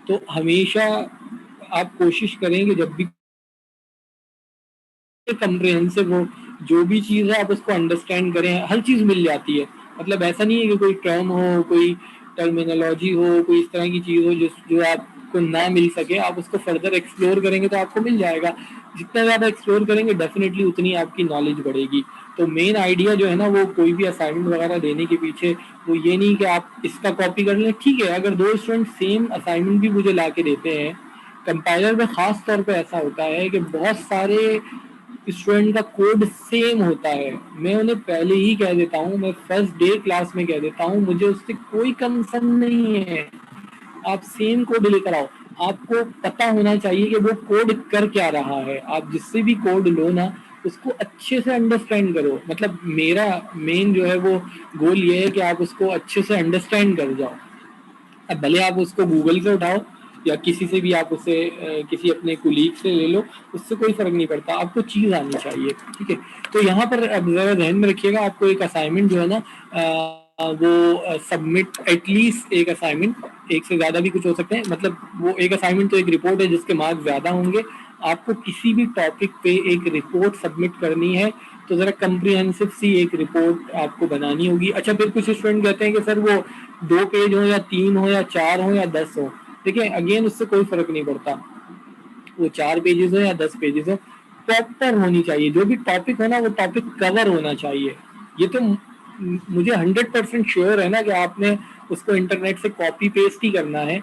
तो हमेशा आप कोशिश करें कि जब भी कम्प्रिहेंसिव हो, जो भी चीज़ है आप उसको अंडरस्टैंड करें। हर चीज़ मिल जाती है, मतलब ऐसा नहीं है कि कोई टर्म हो, कोई टर्मिनोलॉजी हो, कोई इस तरह की चीज़ हो जो आपको ना मिल सके, आप उसको फर्दर एक्सप्लोर करेंगे तो आपको मिल जाएगा। जितना ज़्यादा एक्सप्लोर करेंगे डेफिनेटली उतनी आपकी नॉलेज बढ़ेगी। तो मेन आइडिया जो है ना, वो कोई भी असाइनमेंट वगैरह देने के पीछे वो ये नहीं कि आप इसका कॉपी कर लें। ठीक है, अगर दो स्टूडेंट सेम असाइनमेंट भी मुझे ला के देते हैं, कंपाइलर में खास तौर पे ऐसा होता है कि बहुत सारे स्टूडेंट का कोड सेम होता है। मैं उन्हें पहले ही कह देता हूँ, मैं फर्स्ट डे क्लास में कह देता हूँ, मुझे उससे कोई कंसर्न नहीं है, आप सेम कोड लेकर आओ। आपको पता होना चाहिए कि वो कोड कर क्या रहा है। आप जिससे भी कोड लो ना, उसको अच्छे से अंडरस्टैंड करो। मतलब मेरा मेन जो है वो गोल ये है कि आप उसको अच्छे से अंडरस्टैंड कर जाओ। अब भले आप उसको गूगल से उठाओ या किसी से भी आप उसे किसी अपने कुलीग से ले लो, उससे कोई फर्क नहीं पड़ता, आपको चीज़ आनी चाहिए, ठीक है। तो यहाँ पर अब ज़रा ध्यान में रखिएगा, आपको एक असाइनमेंट जो है ना वो सबमिट, एटलीस्ट एक असाइनमेंट, एक से ज़्यादा भी कुछ हो सकते हैं, मतलब वो एक असाइनमेंट तो एक रिपोर्ट है जिसके मार्क्स ज़्यादा होंगे। आपको किसी भी टॉपिक पे एक रिपोर्ट सबमिट करनी है, तो ज़रा कंप्रिहेंसिव सी एक रिपोर्ट आपको बनानी होगी। अच्छा, फिर कुछ स्टूडेंट कहते हैं कि सर वो 2 पेज हो या 3 हो या 4 हो या 10 हो। देखिए अगेन उससे कोई फर्क नहीं पड़ता, वो 4 पेजेस हो या 10 पेजेस हो, प्रॉपर होनी चाहिए। जो भी टॉपिक हो ना, वो टॉपिक कवर होना चाहिए। ये तो मुझे 100% श्योर है ना कि आपने उसको इंटरनेट से कॉपी पेस्ट ही करना है।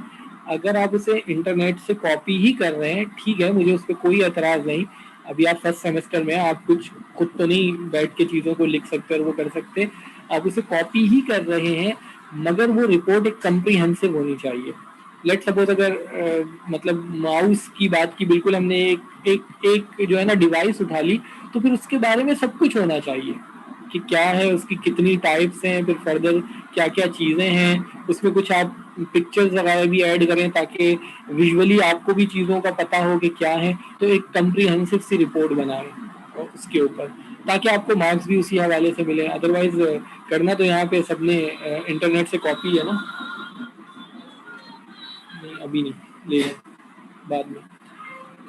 अगर आप उसे इंटरनेट से कॉपी ही कर रहे हैं, ठीक है, मुझे उस पर कोई एतराज़ नहीं। अभी आप फर्स्ट सेमेस्टर में, आप कुछ खुद तो नहीं बैठ के चीज़ों को लिख सकते और वो कर सकते, आप उसे कॉपी ही कर रहे हैं, मगर वो रिपोर्ट एक कम्प्रीहेंसिव होनी चाहिए। लेट सपोज अगर मतलब माउस की बात की, बिल्कुल हमने एक जो है ना डिवाइस उठा ली, तो फिर उसके बारे में सब कुछ होना चाहिए कि क्या है, उसकी कितनी टाइप्स हैं, फिर फर्दर क्या क्या चीज़ें हैं, उसमें कुछ आप पिक्चर्स वगैरह भी ऐड करें ताकि विजुअली आपको भी चीज़ों का पता हो कि क्या है। तो एक कम्प्रीहेंसिव सी रिपोर्ट बनाएं और उसके ऊपर, ताकि आपको मार्क्स भी उसी हवाले से मिले। अदरवाइज करना तो यहाँ पे सबने इंटरनेट से कॉपी है ना। नहीं अभी नहीं, ले बाद में,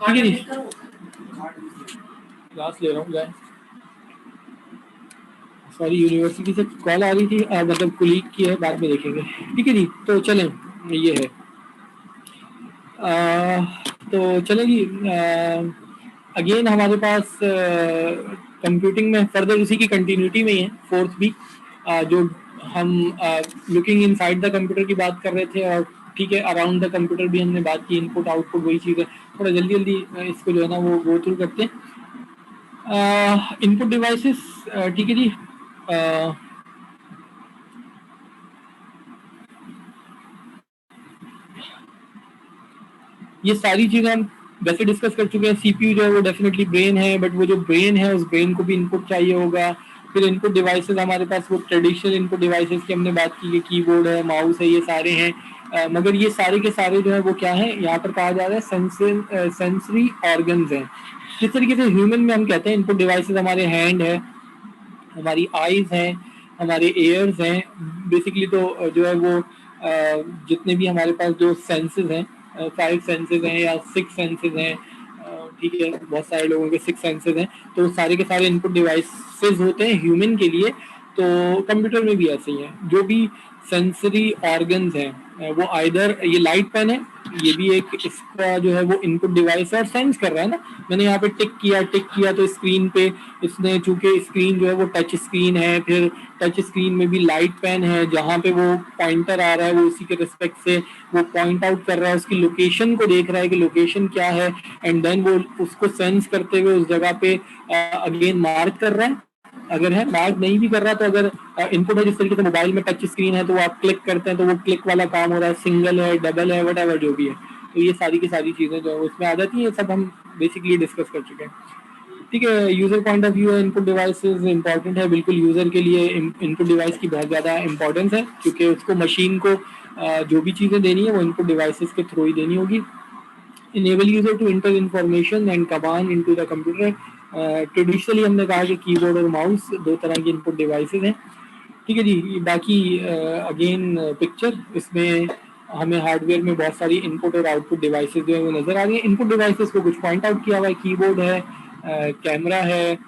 ठीक है जी। क्लास ले रहा हूँ, जाए। सॉरी, यूनिवर्सिटी से कॉल आ रही थी, मतलब कुलीग की है, बाद में देखेंगे, ठीक है जी। तो चलें, ये है तो चलें जी। अगेन हमारे पास कंप्यूटिंग में फर्दर उसी की कंटिन्यूटी में ही है, फोर्थ भी जो हम लुकिंग इनसाइड द कंप्यूटर की बात कर रहे थे, और ठीक है अराउंड द कंप्यूटर भी हमने बात की, इनपुट आउटपुट वही चीज़ है। थोड़ा जल्दी जल्दी इसको जो है ना वो गो थ्रू करते हैं। इनपुट डिवाइसेस, ठीक है जी। ये सारी चीज़ें हम वैसे डिस्कस कर चुके हैं। सीपीयू जो है वो डेफिनेटली ब्रेन है, बट वो जो ब्रेन है उस ब्रेन को भी इनपुट चाहिए होगा। फिर इनपुट डिवाइसेस हमारे पास वो ट्रेडिशनल इनपुट डिवाइसेस की हमने बात की, कीबोर्ड है, माउस है, ये सारे हैं। मगर ये सारे के सारे जो है वो क्या है, यहाँ पर कहा जा रहा है सेंसरी ऑर्गन्स हैं। जिस तरीके से ह्यूमन में हम कहते हैं इनपुट डिवाइसेस हमारे हैंड है, हमारी आईज हैं, हमारे एयर्स हैं, बेसिकली तो जो है वो जितने भी हमारे पास जो सेंसेस हैं, 5 सेंसेस हैं या 6 सेंसेस हैं, ठीक है, बहुत सारे लोगों के 6 सेंसेस हैं, तो सारे के सारे इनपुट डिवाइसेस होते हैं ह्यूमन के लिए। तो कंप्यूटर में भी ऐसे ही है, जो भी सेंसरी ऑर्गन्स हैं वो आइदर ये लाइट पेन है, ये भी एक इसका जो है वो इनपुट डिवाइस है और सेंस कर रहा है ना। मैंने यहाँ पे टिक किया तो स्क्रीन पे इसने, चूंकि स्क्रीन जो है वो टच स्क्रीन है, फिर टच स्क्रीन में भी लाइट पेन है, जहाँ पे वो पॉइंटर आ रहा है वो उसी के रिस्पेक्ट से वो पॉइंट आउट कर रहा है, उसकी लोकेशन को देख रहा है कि लोकेशन क्या है, एंड देन वो उसको सेंस करते हुए उस जगह पे अगेन मार्क कर रहा है। अगर है मार्क नहीं भी कर रहा तो अगर इनपुट है, जिस तरीके से मोबाइल में टच स्क्रीन है तो वो आप क्लिक करते हैं तो वो क्लिक वाला काम हो रहा है, सिंगल है, डबल है, वट जो भी है, तो ये सारी की सारी चीज़ें जो है उसमें आ जाती हैं। सब हम बेसिकली डिस्कस कर चुके हैं, ठीक है। यूजर पॉइंट ऑफ व्यू है, इनपुट डिवाइसेस इंपॉर्टेंट है, बिल्कुल यूजर के लिए इनपुट डिवाइस की बहुत ज़्यादा इंपॉर्टेंस है, क्योंकि उसको मशीन को जो भी चीज़ें देनी है वो इनपुट डिवाइसेस के थ्रू ही देनी होगी। Enable user to enter information and command into the computer. Traditionally हमने कहा कि कीबोर्ड और माउस दो तरह की इनपुट डिवाइसेस हैं, ठीक है जी। बाकी अगेन पिक्चर, इसमें हमें हार्डवेयर में बहुत सारी इनपुट और आउटपुट डिवाइसेस जो है वो नजर आ रही है। इनपुट डिवाइसेस को कुछ पॉइंट आउट किया हुआ है, कीबोर्ड है, कैमरा है,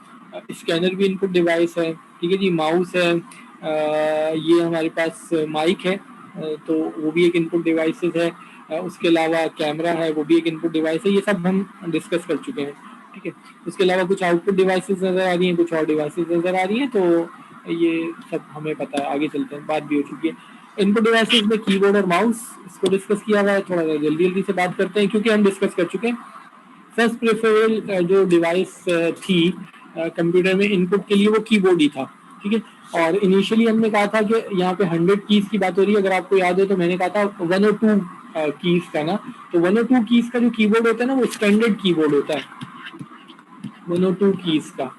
स्कैनर भी इनपुट डिवाइस है, ठीक है जी, माउस है, ये हमारे पास माइक है, तो वो भी एक इनपुट डिवाइसेस है, उसके अलावा कैमरा है, वो भी एक इनपुट डिवाइस है। ये सब हम डिस्कस कर चुके हैं, ठीक है। उसके अलावा कुछ आउटपुट डिवाइसेस नजर आ रही हैं, कुछ और डिवाइसेस नजर आ रही हैं, तो ये सब हमें पता है, आगे चलते हैं, बात भी हो चुकी है। इनपुट डिवाइसेस में कीबोर्ड और माउस, इसको डिस्कस किया हुआ है, थोड़ा जल्दी जल्दी से बात करते हैं क्योंकि हम डिस्कस कर चुके हैं। फर्स्ट प्रेफरेबल जो डिवाइस थी कंप्यूटर में इनपुट के लिए वो कीबोर्ड ही था, ठीक है। और इनिशियली हमने कहा था कि यहाँ पे 100 कीज की बात हो रही है, अगर आपको याद हो तो मैंने कहा था 102 कीज का ना, तो 102 कीज का जो कीबोर्ड होता है ना वो स्टैंडर्ड कीबोर्ड होता है 102 कीज का।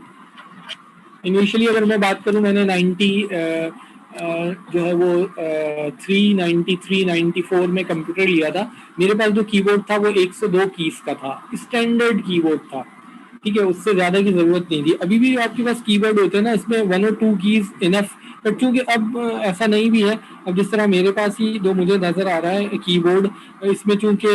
इनिशियली अगर मैं बात करूं, मैंने 90 जो है वो 393 94 में कंप्यूटर लिया था, मेरे पास जो कीबोर्ड था वो 102 कीज का था, स्टैंडर्ड कीबोर्ड था, ठीक है, उससे ज्यादा की जरूरत नहीं थी। अभी भी आपके पास कीबोर्ड होते हैं ना, इसमें 102 कीज इनफ, बट चूंकि अब ऐसा नहीं भी है। अब जिस तरह मेरे पास ही जो मुझे नजर आ रहा है कीबोर्ड, इसमें चूंकि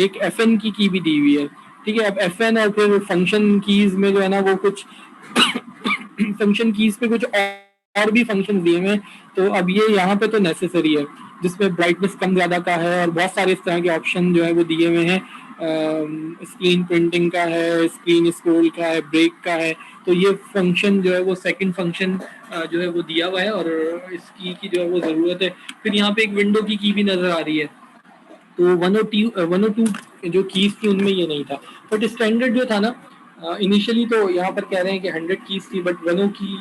एक FN की भी दी हुई है, ठीक है। अब FN और फिर फंक्शन कीज में जो है ना वो कुछ फंक्शन कीज पे कुछ और भी फंक्शन दिए हुए हैं, तो अब ये यहाँ पे तो नेसेसरी है, जिसमें ब्राइटनेस कम ज्यादा का है और बहुत सारे इस तरह के ऑप्शन जो है वो दिए हुए हैं। स्क्रीन प्रिंटिंग का है, स्क्रीन स्क्रॉल का है, ब्रेक का है, तो ये फंक्शन जो है वो सेकंड फंक्शन जो है वो दिया हुआ है और इसकी की जो है वो ज़रूरत है। फिर यहाँ पे एक विंडो की भी नज़र आ रही है, तो 102 जो कीज थी उनमें ये नहीं था, बट स्टैंडर्ड जो था ना, इनिशियली तो यहाँ पर कह रहे हैं कि 100 कीज थी, बट 102 की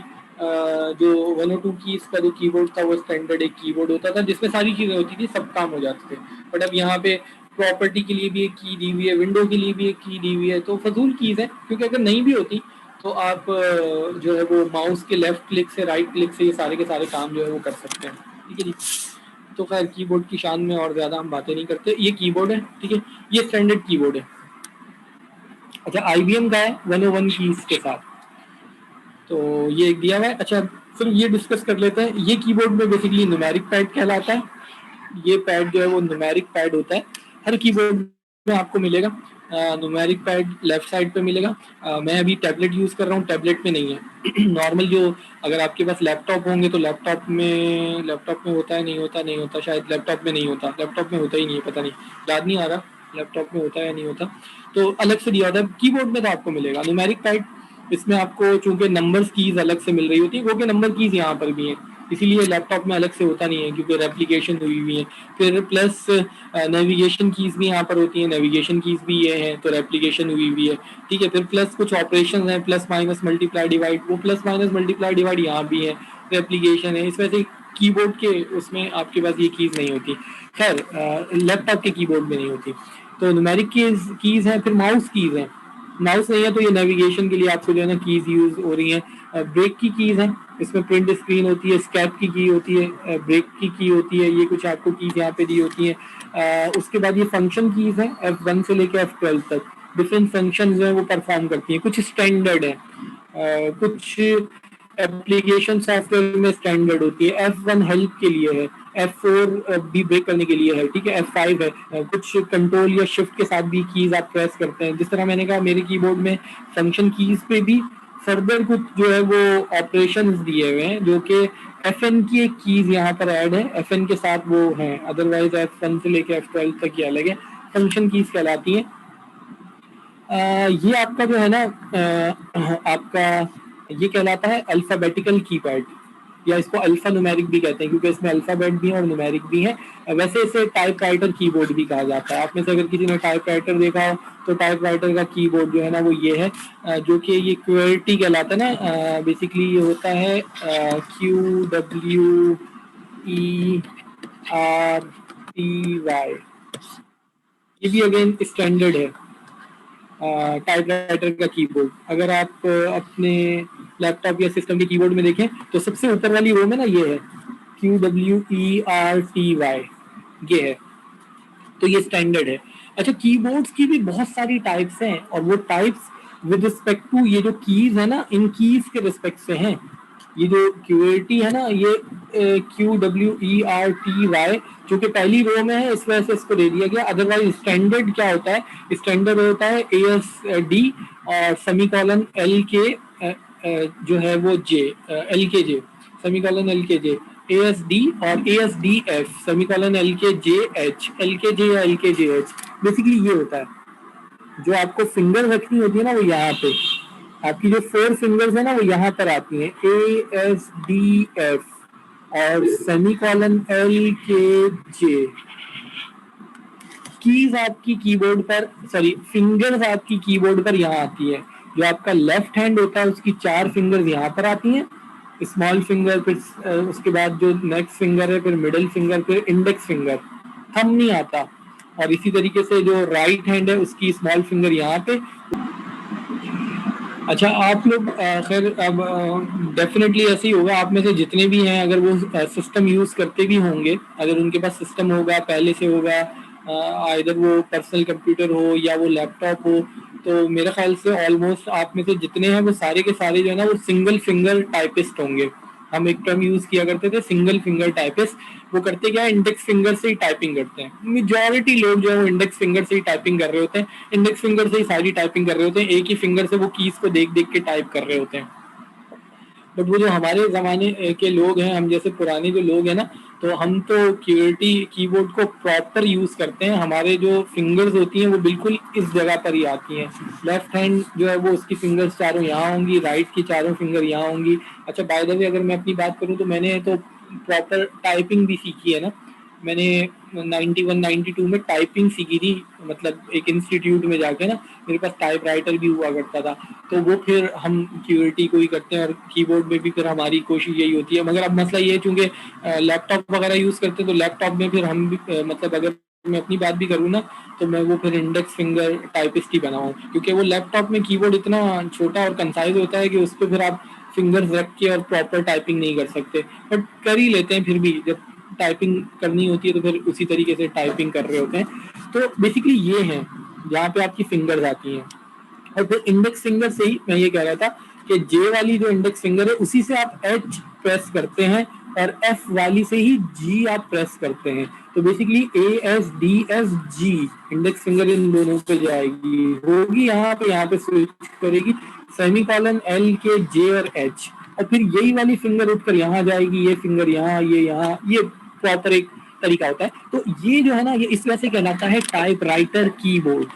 जो 102 कीज का जो कीबोर्ड था वो स्टैंडर्ड एक कीबोर्ड होता था जिसमें सारी चीज़ें होती थी, सब काम हो जाते थे। बट अब यहाँ पे प्रॉपर्टी के लिए भी एक की दी हुई है, विंडो के लिए भी एक की दी हुई है, तो फजूल कीज है, क्योंकि अगर नहीं भी होती तो आप जो है वो माउस के लेफ्ट क्लिक से राइट क्लिक से ये सारे के सारे काम जो है वो कर सकते हैं, ठीक है जी। तो खैर कीबोर्ड की शान में और ज़्यादा हम बातें नहीं करते, ये कीबोर्ड है, ठीक है, ये स्टैंडर्ड कीबोर्ड है। अच्छा, IBM का है 101 कीज के साथ, तो ये एक दिया हुआ है। अच्छा, फिर ये डिस्कस कर लेते हैं, ये कीबोर्ड में बेसिकली न्यूमेरिक पैड कहलाता है। ये पैड जो है वो न्यूमेरिक पैड होता है, हर कीबोर्ड में आपको मिलेगा। न्यूमेरिक पैड लेफ्ट साइड पे मिलेगा। मैं अभी टैबलेट यूज़ कर रहा हूँ, टैबलेट में नहीं है। नॉर्मल जो, अगर आपके पास लैपटॉप होंगे तो लैपटॉप में होता है, नहीं होता शायद, लैपटॉप में नहीं होता, लैपटॉप में होता ही नहीं है, पता नहीं, याद नहीं आ रहा लैपटॉप में होता है या नहीं होता, तो अलग से दिया होता है। कीबोर्ड में तो आपको मिलेगा न्यूमेरिक पैड, इसमें आपको चूंकि नंबर्स कीज अलग से मिल रही होती है, क्योंकि नंबर कीज यहाँ पर भी हैं, इसीलिए लैपटॉप में अलग से होता नहीं है, क्योंकि रेप्लिकेशन हुई हुई है। फिर प्लस नेविगेशन कीज भी यहाँ पर होती है, नेविगेशन कीज भी ये हैं, तो रेप्लिकेशन हुई हुई है, ठीक है। फिर प्लस कुछ ऑपरेशन हैं, प्लस माइनस मल्टीप्लाई डिवाइड, वो प्लस माइनस मल्टीप्लाई डिवाइड यहाँ भी है, रेप्लिकेशन है। इस वजह से कीबोर्ड के उसमें आपके पास ये कीज नहीं होती, खैर लैपटॉप के कीबोर्ड में नहीं होती। तो न्यूमेरिक कीज हैं, फिर माउस कीज हैं, माउस नहीं है तो ये नेविगेशन के लिए आपको जो है ना कीज यूज हो रही हैं। ब्रेक की कीज हैं, इसमें प्रिंट स्क्रीन होती है, स्कैप की होती है, ब्रेक की होती है, ये कुछ आपको कीज यहाँ पे दी होती है। उसके बाद ये फंक्शन कीज है F1 से लेके F12 तक, डिफरेंट फंक्शन जो है वो परफॉर्म करती है। कुछ स्टैंडर्ड है, कुछ एप्लीकेशन सॉफ्टवेयर में स्टैंडर्ड होती है। F1 हेल्प के लिए है, F4 भी ब्रेक करने के लिए है, ठीक है, F5 है। कुछ कंट्रोल या शिफ्ट के साथ भी कीज आप प्रेस करते हैं। जिस तरह मैंने कहा मेरे कीबोर्ड में फंक्शन कीज पे भी फर्दर कुछ जो है वो ऑपरेशंस दिए हुए हैं, जो कि FN की एक कीज यहाँ पर ऐड है, FN के साथ वो है। अदरवाइज F1 से लेके F12 तक ये अलग है, फंक्शन कीज कहलाती है। ये आपका जो है ना, आपका ये कहलाता है अल्फाबेटिकल कीपैड, या इसको अल्फा न्यूमेरिक भी कहते हैं, क्योंकि इसमें अल्फाबेट भी है और न्यूमेरिक भी है। वैसे इसे टाइपराइटर कीबोर्ड भी कहा जाता है। आप में से अगर किसी ने टाइपराइटर देखा हो तो टाइपराइटर का कीबोर्ड जो है ना वो ये है, जो कि ये QWERTY कहलाता है ना। बेसिकली ये होता है QWERTY। ये भी अगेन स्टैंडर्ड है टाइपराइटर का कीबोर्ड। अगर आप अपने लैपटॉप या सिस्टम के कीबोर्ड में देखें तो सबसे ऊपर वाली रो में ना ये है QWERTY, ये है, तो ये स्टैंडर्ड है। अच्छा, कीबोर्ड्स की भी बहुत सारी टाइप्स हैं, और वो टाइप्स विद रिस्पेक्ट टू ये जो कीज है ना, इन कीज के रिस्पेक्ट से हैं। ये जो QWERTY है ना, ये QWERTY जो कि पहली रो में है, इस वजह से इसको दे दिया गया। अदरवाइज स्टैंडर्ड क्या होता है, स्टैंडर्ड होता है ASD और सेमीकोलन LK जो है वो J, LKJ, semicolon LKJ, ASD और ASDF, सेमीकोलन LKJH, LKJ या LKJH। बेसिकली ये होता है, जो आपको फिंगर रखनी होती है ना वो यहाँ पे, आपकी जो 4 फिंगर्स है ना वो यहाँ पर आती हैं, ASDF और सेमीकोलन LKJ। कीज आपकी कीबोर्ड पर, सॉरी फिंगर्स आपकी कीबोर्ड पर यहाँ आती है। जो आपका लेफ्ट हैंड होता है उसकी 4 फिंगर्स यहाँ पर आती हैं, स्मॉल फिंगर, फिर उसके बाद जो नेक्स्ट फिंगर है, फिर मिडिल फिंगर, फिर इंडेक्स फिंगर, थंब नहीं आता। और इसी तरीके से जो राइट हैंड है उसकी स्मॉल फिंगर यहाँ पे। अच्छा, आप लोग खैर अब डेफिनेटली ऐसे ही होगा, आप में से जितने भी हैं अगर वो सिस्टम यूज़ करते भी होंगे, अगर उनके पास सिस्टम होगा पहले से होगा, इधर वो पर्सनल कंप्यूटर हो या वो लैपटॉप हो, तो मेरे ख्याल से ऑलमोस्ट आप में से जितने हैं वो सारे के सारे जो है ना वो सिंगल फिंगर टाइपिस्ट होंगे। हम एक टर्म यूज किया करते थे सिंगल फिंगर टाइपिस्ट। वो करते क्या है, इंडेक्स फिंगर से ही टाइपिंग करते हैं। मेजॉरिटी लोग जो है वो इंडेक्स फिंगर से ही टाइपिंग कर रहे होते हैं, इंडेक्स फिंगर से ही सारी टाइपिंग कर रहे होते हैं, एक ही फिंगर से वो कीज को देख देख के टाइप कर रहे होते हैं। बट वो जो हमारे ज़माने के लोग हैं, हम जैसे पुराने जो लोग हैं ना, तो हम तो QWERTY कीबोर्ड को प्रॉपर यूज़ करते हैं। हमारे जो फिंगर्स होती हैं वो बिल्कुल इस जगह पर ही आती हैं। लेफ्ट हैंड जो है वो उसकी फिंगर्स चारों यहाँ होंगी, राइट की चारों फिंगर यहाँ होंगी। अच्छा, बाय द वे अगर मैं अपनी बात करूँ तो मैंने तो प्रॉपर टाइपिंग भी सीखी है ना। मैंने 91-92 में टाइपिंग सीखी थी, मतलब एक इंस्टीट्यूट में जाके ना, मेरे पास टाइपराइटर भी हुआ करता था। तो वो फिर हम QWERTY को ही करते हैं, और कीबोर्ड में भी फिर हमारी कोशिश यही होती है। मगर अब मसला ये है, चूंकि लैपटॉप वगैरह यूज़ करते हैं तो लैपटॉप में फिर हम भी मतलब अगर मैं अपनी बात भी करूँ ना, तो मैं वो फिर इंडेक्स फिंगर टाइपिस्ट ही बनाऊँ, क्योंकि वो लैपटॉप में कीबोर्ड इतना छोटा और कंसाइज होता है कि उस पर फिर आप फिंगर्स रख के और प्रॉपर टाइपिंग नहीं कर सकते। बट कर ही लेते हैं फिर भी, जब टाइपिंग करनी होती है तो फिर उसी तरीके से टाइपिंग कर रहे होते हैं। तो बेसिकली ये है जहाँ पे आपकी फिंगर्स आती हैं। और फिर इंडेक्स फिंगर से ही मैं ये कह रहा था कि जे वाली जो इंडेक्स फिंगर है उसी से आप एच प्रेस करते हैं, और एफ वाली से ही जी आप प्रेस करते हैं। तो basically ASDFG index finger in दोनों पे जाएगी, होगी यहाँ पे स्विच करेगी, सेमीकोलन LKJ और H, और फिर यही वाली फिंगर उठकर यहाँ जाएगी, ये फिंगर यहाँ, ये यहाँ, ये प्रॉपर एक तरीका होता है। तो ये जो है ना, ये इस वजह से कहलाता है टाइपराइटर कीबोर्ड।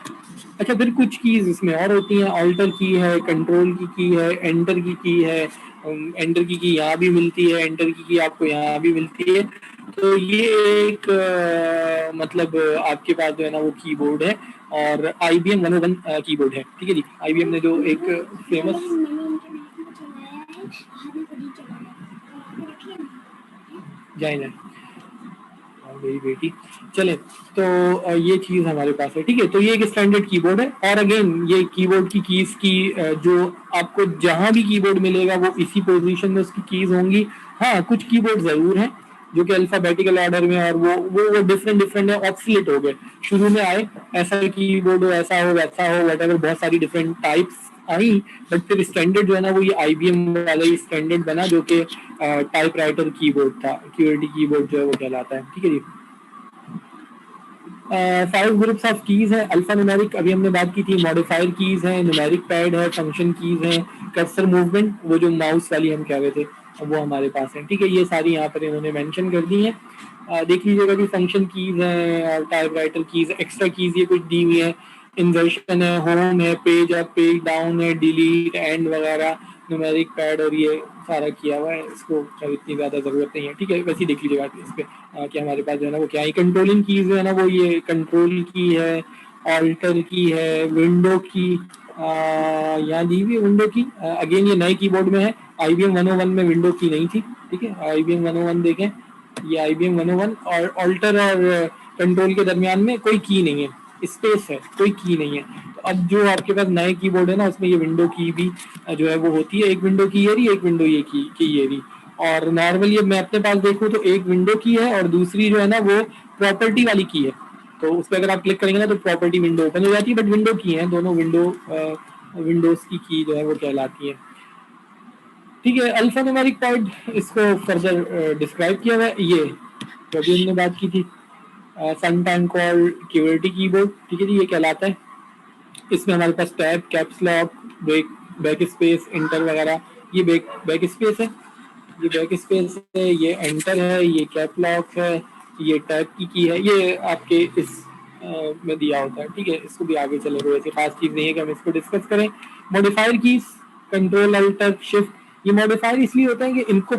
अच्छा, फिर कुछ कीज इसमें और होती हैं, ऑल्टर की है, कंट्रोल की है, एंटर की है। एंटर की यहाँ भी मिलती है, एंटर की आपको यहाँ भी मिलती है। तो ये एक मतलब आपके पास जो है ना वो कीबोर्ड है, और IBM 101 कीबोर्ड है, ठीक है जी। IBM ने जो एक फेमस जाए मेरी बेटी। चले तो ये चीज हमारे पास है, ठीक है। तो ये एक स्टैंडर्ड कीबोर्ड है, और अगेन ये कीबोर्ड की कीज की जो आपको जहां भी कीबोर्ड मिलेगा वो इसी पोजीशन में उसकी कीज होंगी। हाँ, कुछ कीबोर्ड जरूर हैं जो कि अल्फाबेटिकल ऑर्डर में, और वो डिफरेंट डिफरेंट है, ऑब्सोलीट हो गए। शुरू में आए ऐसा कीबोर्ड हो, ऐसा हो, वैसा हो, व्हाटएवर, बहुत सारी डिफरेंट टाइप्स आई, बट फिर स्टैंडर्ड जो है ना वो ये आईबीएम वाला ही स्टैंडर्ड बना, जो कि टाइपराइटर कीबोर्ड था, क्यूआरटी कीबोर्ड जो है वो कहलाता है, ठीक है जी। 5 ग्रुप्स ऑफ कीज है। अल्फा न्यूमेरिक अभी हमने बात की थी, मॉडिफायर कीज है, न्यूमेरिक पैड है, फंक्शन कीज है, कर्सर मूवमेंट वो जो माउस वाली हम कह रहे थे वो हमारे पास है, ठीक है। ये सारी यहाँ पर इन्होंने मेंशन कर दी है। देख लीजिएगा कि फंक्शन कीज है और टाइपराइटर कीज, एक्स्ट्रा कीज ये कुछ दी हुई है, इंसर्शन है, होम है, पेज अप पेज डाउन है, डिलीट, एंड वगैरह, न्यूमेरिक पैड, और ये सारा किया हुआ है। इसको इतनी ज़्यादा ज़रूरत नहीं है, ठीक है। वैसे ही देख लीजिएगा इस पर कि हमारे पास जो है ना वो क्या है। कंट्रोलिंग कीज जो है ना वो ये कंट्रोल की है, ऑल्टर की है, विंडो की, यहाँ दी हुई विंडो की, अगेन ये नए कीबोर्ड में है। IBM 101 में विंडो की नहीं थी, ठीक है। IBM 101 देखें, ये IBM 101, और ऑल्टर और कंट्रोल के दरमियान में कोई की नहीं है, स्पेस है, कोई की नहीं है। तो अब जो आपके पास नए कीबोर्ड है ना उसमें ये विंडो की भी जो है वो होती है, एक विंडो की ये रही, एक विंडो ये की ये रही। और नॉर्मली मैं अपने पास देखूँ तो एक विंडो की है और दूसरी जो है ना वो प्रॉपर्टी वाली की है। तो उस पर अगर आप क्लिक करेंगे ना तो प्रॉपर्टी विंडो ओपन हो जाती है, बट विंडो की है दोनों, विंडोज की जो है वो कहलाती है, ठीक है। अल्फा न्यूमेरिक पैड इसको फर्दर डिस्क्राइब किया हुआ है। ये जो अभी हमने बात की थी सन टाइम कॉल क्यूआरटी कीबोर्ड, ठीक है जी, ये कहलाता है। इसमें हमारे पास tab, caps lock, back space, enter वगैरह, ये बैक स्पेस है, ये बैक स्पेस है, ये एंटर है, ये कैप लॉक है, ये टैब की है, ये आपके इस में दिया होता है, ठीक है। इसको भी आगे चले, कोई ऐसी खास चीज नहीं है कि हम इसको डिस्कस करें। Modifier keys, control alt shift, ये मॉडिफायर इसलिए होते हैं कि इनको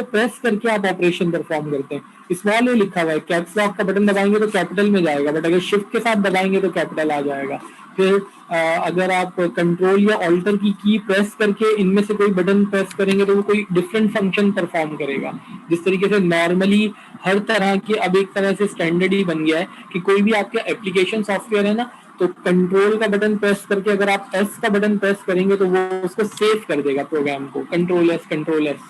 प्रेस करके आप ऑपरेशन परफॉर्म करते हैं। स्मॉल ए लिखा हुआ है, कैप्स लॉक का बटन दबाएंगे तो कैपिटल में जाएगा, बट अगर शिफ्ट के साथ दबाएंगे तो कैपिटल आ जाएगा। फिर अगर आप कंट्रोल या ऑल्टर की प्रेस करके इनमें से कोई बटन प्रेस करेंगे तो वो कोई डिफरेंट फंक्शन परफॉर्म करेगा। जिस तरीके से नॉर्मली हर तरह के अब एक तरह से स्टैंडर्ड ही बन गया है कि कोई भी आपका एप्लीकेशन सॉफ्टवेयर है ना, तो कंट्रोल का बटन प्रेस करके अगर आप एस का बटन प्रेस करेंगे तो वो उसको सेव कर देगा प्रोग्राम को, कंट्रोल एस।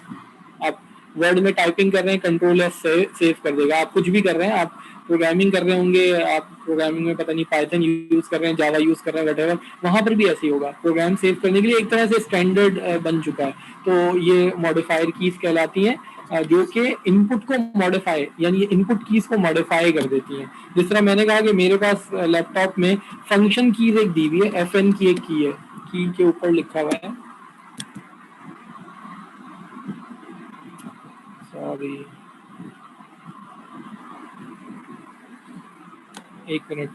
आप वर्ड में टाइपिंग कर रहे हैं, कंट्रोल एस सेव कर देगा। आप कुछ भी कर रहे हैं, आप प्रोग्रामिंग कर रहे होंगे, आप प्रोग्रामिंग में पता नहीं पाइथन यूज कर रहे हैं, जावा यूज कर रहे हैं, व्हाटएवर, वहां पर भी ऐसे ही होगा। प्रोग्राम सेव करने के लिए एक तरह से स्टैंडर्ड बन चुका है। तो ये मॉडिफायर कीज कहलाती हैं, जो कि इनपुट को मॉडिफाई, यानी इनपुट कीज को मॉडिफाई कर देती हैं। जिस तरह मैंने कहा कि मेरे पास लैपटॉप में फंक्शन कीज एक दी हुई है, FN की एक की है, की के ऊपर लिखा हुआ है, सॉरी एक मिनट,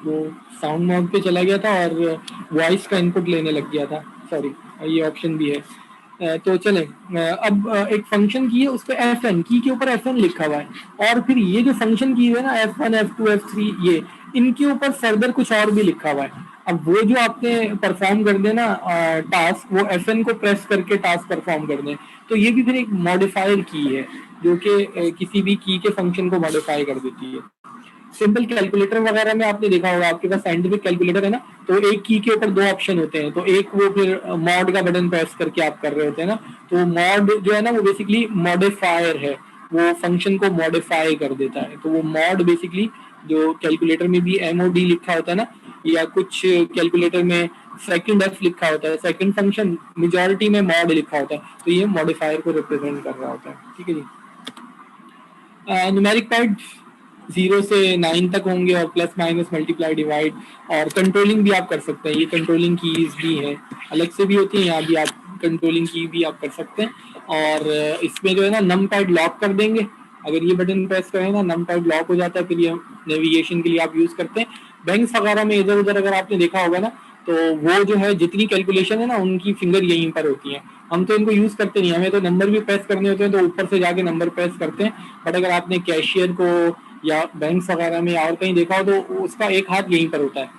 वो साउंड मोड पे चला गया था और वॉइस का इनपुट लेने लग गया था, सॉरी। ये ऑप्शन भी है। तो चले, अब एक फंक्शन की है, उस पर FN की के ऊपर FN लिखा हुआ है, और फिर ये जो फंक्शन की है ना F1 F2 F3, ये इनके ऊपर फर्दर कुछ और भी लिखा हुआ है। अब वो जो आपने परफॉर्म कर देना टास्क, वो FN को प्रेस करके टास्क परफॉर्म कर दें, तो ये भी फिर एक मॉडिफायर की है जो कि किसी भी की के फंक्शन को मॉडिफाई कर देती है। सिंपल कैलकुलेटर वगैरह में आपने देखा होगा, आपके पास साइंटिफिक कैलकुलेटर है ना, तो एक की के ऊपर 2 ऑप्शन होते हैं, तो एक वो फिर मॉड का बटन प्रेस करके आप कर रहे होते हैं ना, तो मॉड जो है ना वो बेसिकली मॉडिफायर है, वो फंक्शन को मॉडिफाई कर देता है। तो वो मॉड बेसिकली जो कैलकुलेटर में भी MOD लिखा होता है ना, या कुछ कैलकुलेटर में सेकंड F लिखा होता है, सेकंड फंक्शन, मेजॉरिटी में मॉड लिखा होता है, तो ये मॉडिफायर को रिप्रेजेंट कर रहा होता है, ठीक है जी। न्यूमेरिक पैड 0 से 9 तक होंगे, और प्लस माइनस मल्टीप्लाई डिवाइड, और कंट्रोलिंग भी आप कर सकते हैं। ये कंट्रोलिंग कीज भी हैं, अलग से भी होती हैं, यहाँ भी आप कंट्रोलिंग की भी आप कर सकते हैं। और इसमें जो है ना नम पैड लॉक कर देंगे, अगर ये बटन प्रेस करें ना नम पैड लॉक हो जाता है, फिर ये नेविगेशन के लिए आप यूज करते हैं। बैंक्स वगैरह में इधर उधर अगर आपने देखा होगा ना, तो वो जो है जितनी कैलकुलेशन है ना उनकी फिंगर यहीं पर होती है। हम तो इनको यूज करते नहीं, हमें तो नंबर भी प्रेस करने होते हैं तो ऊपर से जाके नंबर प्रेस करते हैं, बट अगर आपने कैशियर को या बैंक्स वगैरह में या और कहीं देखा हो तो उसका एक हाथ यहीं पर होता है।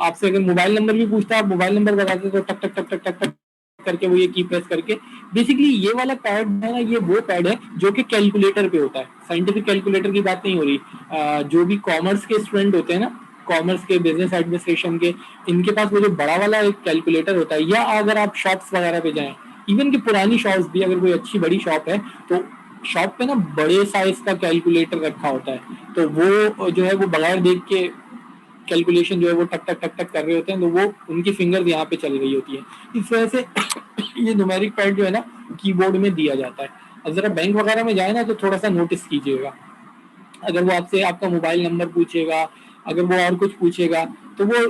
आपसे अगर मोबाइल नंबर भी पूछता है, आप मोबाइल नंबर बताते तो टक टक टक टक टक टक करके वो ये की प्रेस करके, बेसिकली ये वाला पैड है ना, ये वो पैड है जो कि कैलकुलेटर पे होता है। साइंटिफिक कैलकुलेटर की बात नहीं हो रही। जो भी कॉमर्स के स्टूडेंट होते हैं ना, कॉमर्स के, बिजनेस एडमिनिस्ट्रेशन के, इनके पास वो जो बड़ा वाला एक कैलकुलेटर होता है। या अगर आप शॉप्स वगैरह पे जाएं, इवन की पुरानी शॉप्स भी, अगर कोई अच्छी बड़ी शॉप है तो शॉप पे ना बड़े साइज का कैलकुलेटर रखा होता है, तो वो जो है वो बगैर देख के कैलकुलेशन जो है वो टक टक टक टक कर रहे होते हैं, तो वो उनकी फिंगर्स यहाँ पे चल रही होती है। इस वजह से ये न्यूमेरिक पैड जो है ना कीबोर्ड में दिया जाता है। अब जरा बैंक वगैरह में जाए ना तो थोड़ा सा नोटिस कीजिएगा, अगर वो आपसे आपका मोबाइल नंबर पूछेगा, अगर वो और कुछ पूछेगा, तो वो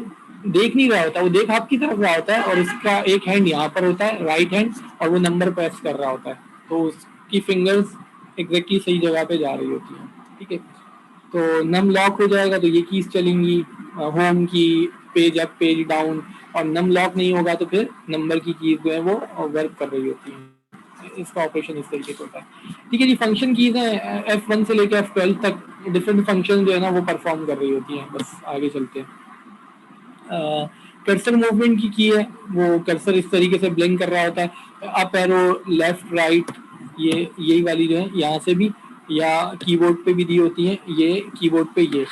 देख नहीं रहा होता, वो देख आपकी तरफ रहा होता है और उसका एक हैंड यहाँ पर होता है, राइट हैंड, और वो नंबर प्रेस कर रहा होता है, तो उसकी फिंगर्स एग्जैक्टली सही जगह पे जा रही होती हैं। ठीक है, तो नम लॉक हो जाएगा तो ये कीज चलेंगी, होम की, पेज अप पेज डाउन, और नम लॉक नहीं होगा तो फिर नंबर की कीज जो है वो वर्क कर रही होती है। इसका ऑपरेशन इस तरीके से होता है। ठीक है जी, फंक्शन कीज है F1 से लेकर F12 तक डिफरेंट फंक्शन जो है ना वो परफॉर्म कर रही होती हैं। बस आगे चलते हैं। कर्सर मूवमेंट की है, वो कर्सर इस तरीके से ब्लिंक कर रहा होता है, अप एरो, लेफ्ट राइट, ये यही वाली जो है यहाँ से भी, या कीबोर्ड पे भी दी होती है, ये कीबोर्ड पे ये,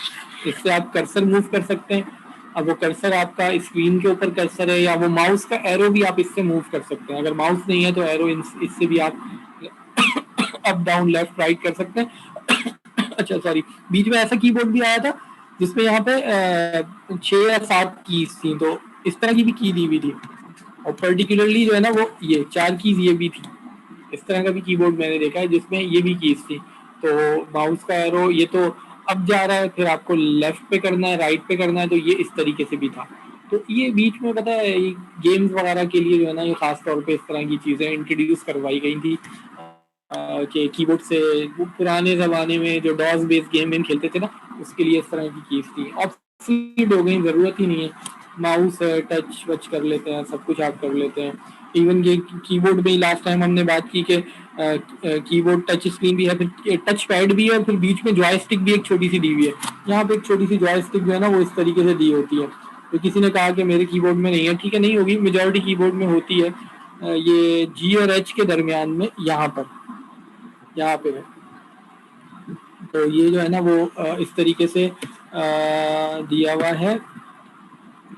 इससे आप कर्सर मूव कर सकते हैं। अब वो कर्सर आपका स्क्रीन के ऊपर कर्सर है, या वो माउस का एरो भी आप इससे मूव कर सकते हैं। अगर माउस नहीं है तो एरो इससे भी आप अप डाउन लेफ्ट राइट कर सकते हैं। अच्छा सॉरी, बीच में ऐसा कीबोर्ड भी आया था जिसमें यहाँ पे 6 या 7 कीज थी, तो इस तरह की भी की दी हुई थी, और पर्टिकुलरली जो है ना वो ये 4 कीज ये भी थी। इस तरह का भी कीबोर्ड मैंने देखा है जिसमें ये भी कीज थी। तो माउस का एरो ये तो अब जा रहा है, फिर आपको लेफ्ट पे करना है, राइट पे करना है, तो ये इस तरीके से भी था। तो ये बीच में पता है गेम्स वगैरह के लिए जो है ना ये खास तौर पे इस तरह की चीजें इंट्रोड्यूस करवाई गई थी कि कीबोर्ड से, वो पुराने जमाने में जो डॉस बेस्ड गेम में खेलते थे ना, उसके लिए इस तरह की कीज थी। अब फीड हो गई, जरूरत ही नहीं है, माउस है, टच वच कर लेते हैं, सब कुछ आप कर लेते हैं। इवन ये कीबोर्ड में ही लास्ट टाइम हमने बात की कि कीबोर्ड टच स्क्रीन भी है, फिर टच पैड भी है, और फिर बीच में जॉयस्टिक भी एक छोटी सी दी हुई है। यहाँ पे एक छोटी सी जॉयस्टिक जो है ना वो इस तरीके से दी होती है। तो किसी ने कहा कि मेरे कीबोर्ड में नहीं है, ठीक है नहीं होगी, मेजोरिटी कीबोर्ड में होती है। ये जी और एच के दरमियान में यहाँ पर, यहाँ पे है। तो ये जो है ना वो इस तरीके से दिया हुआ है।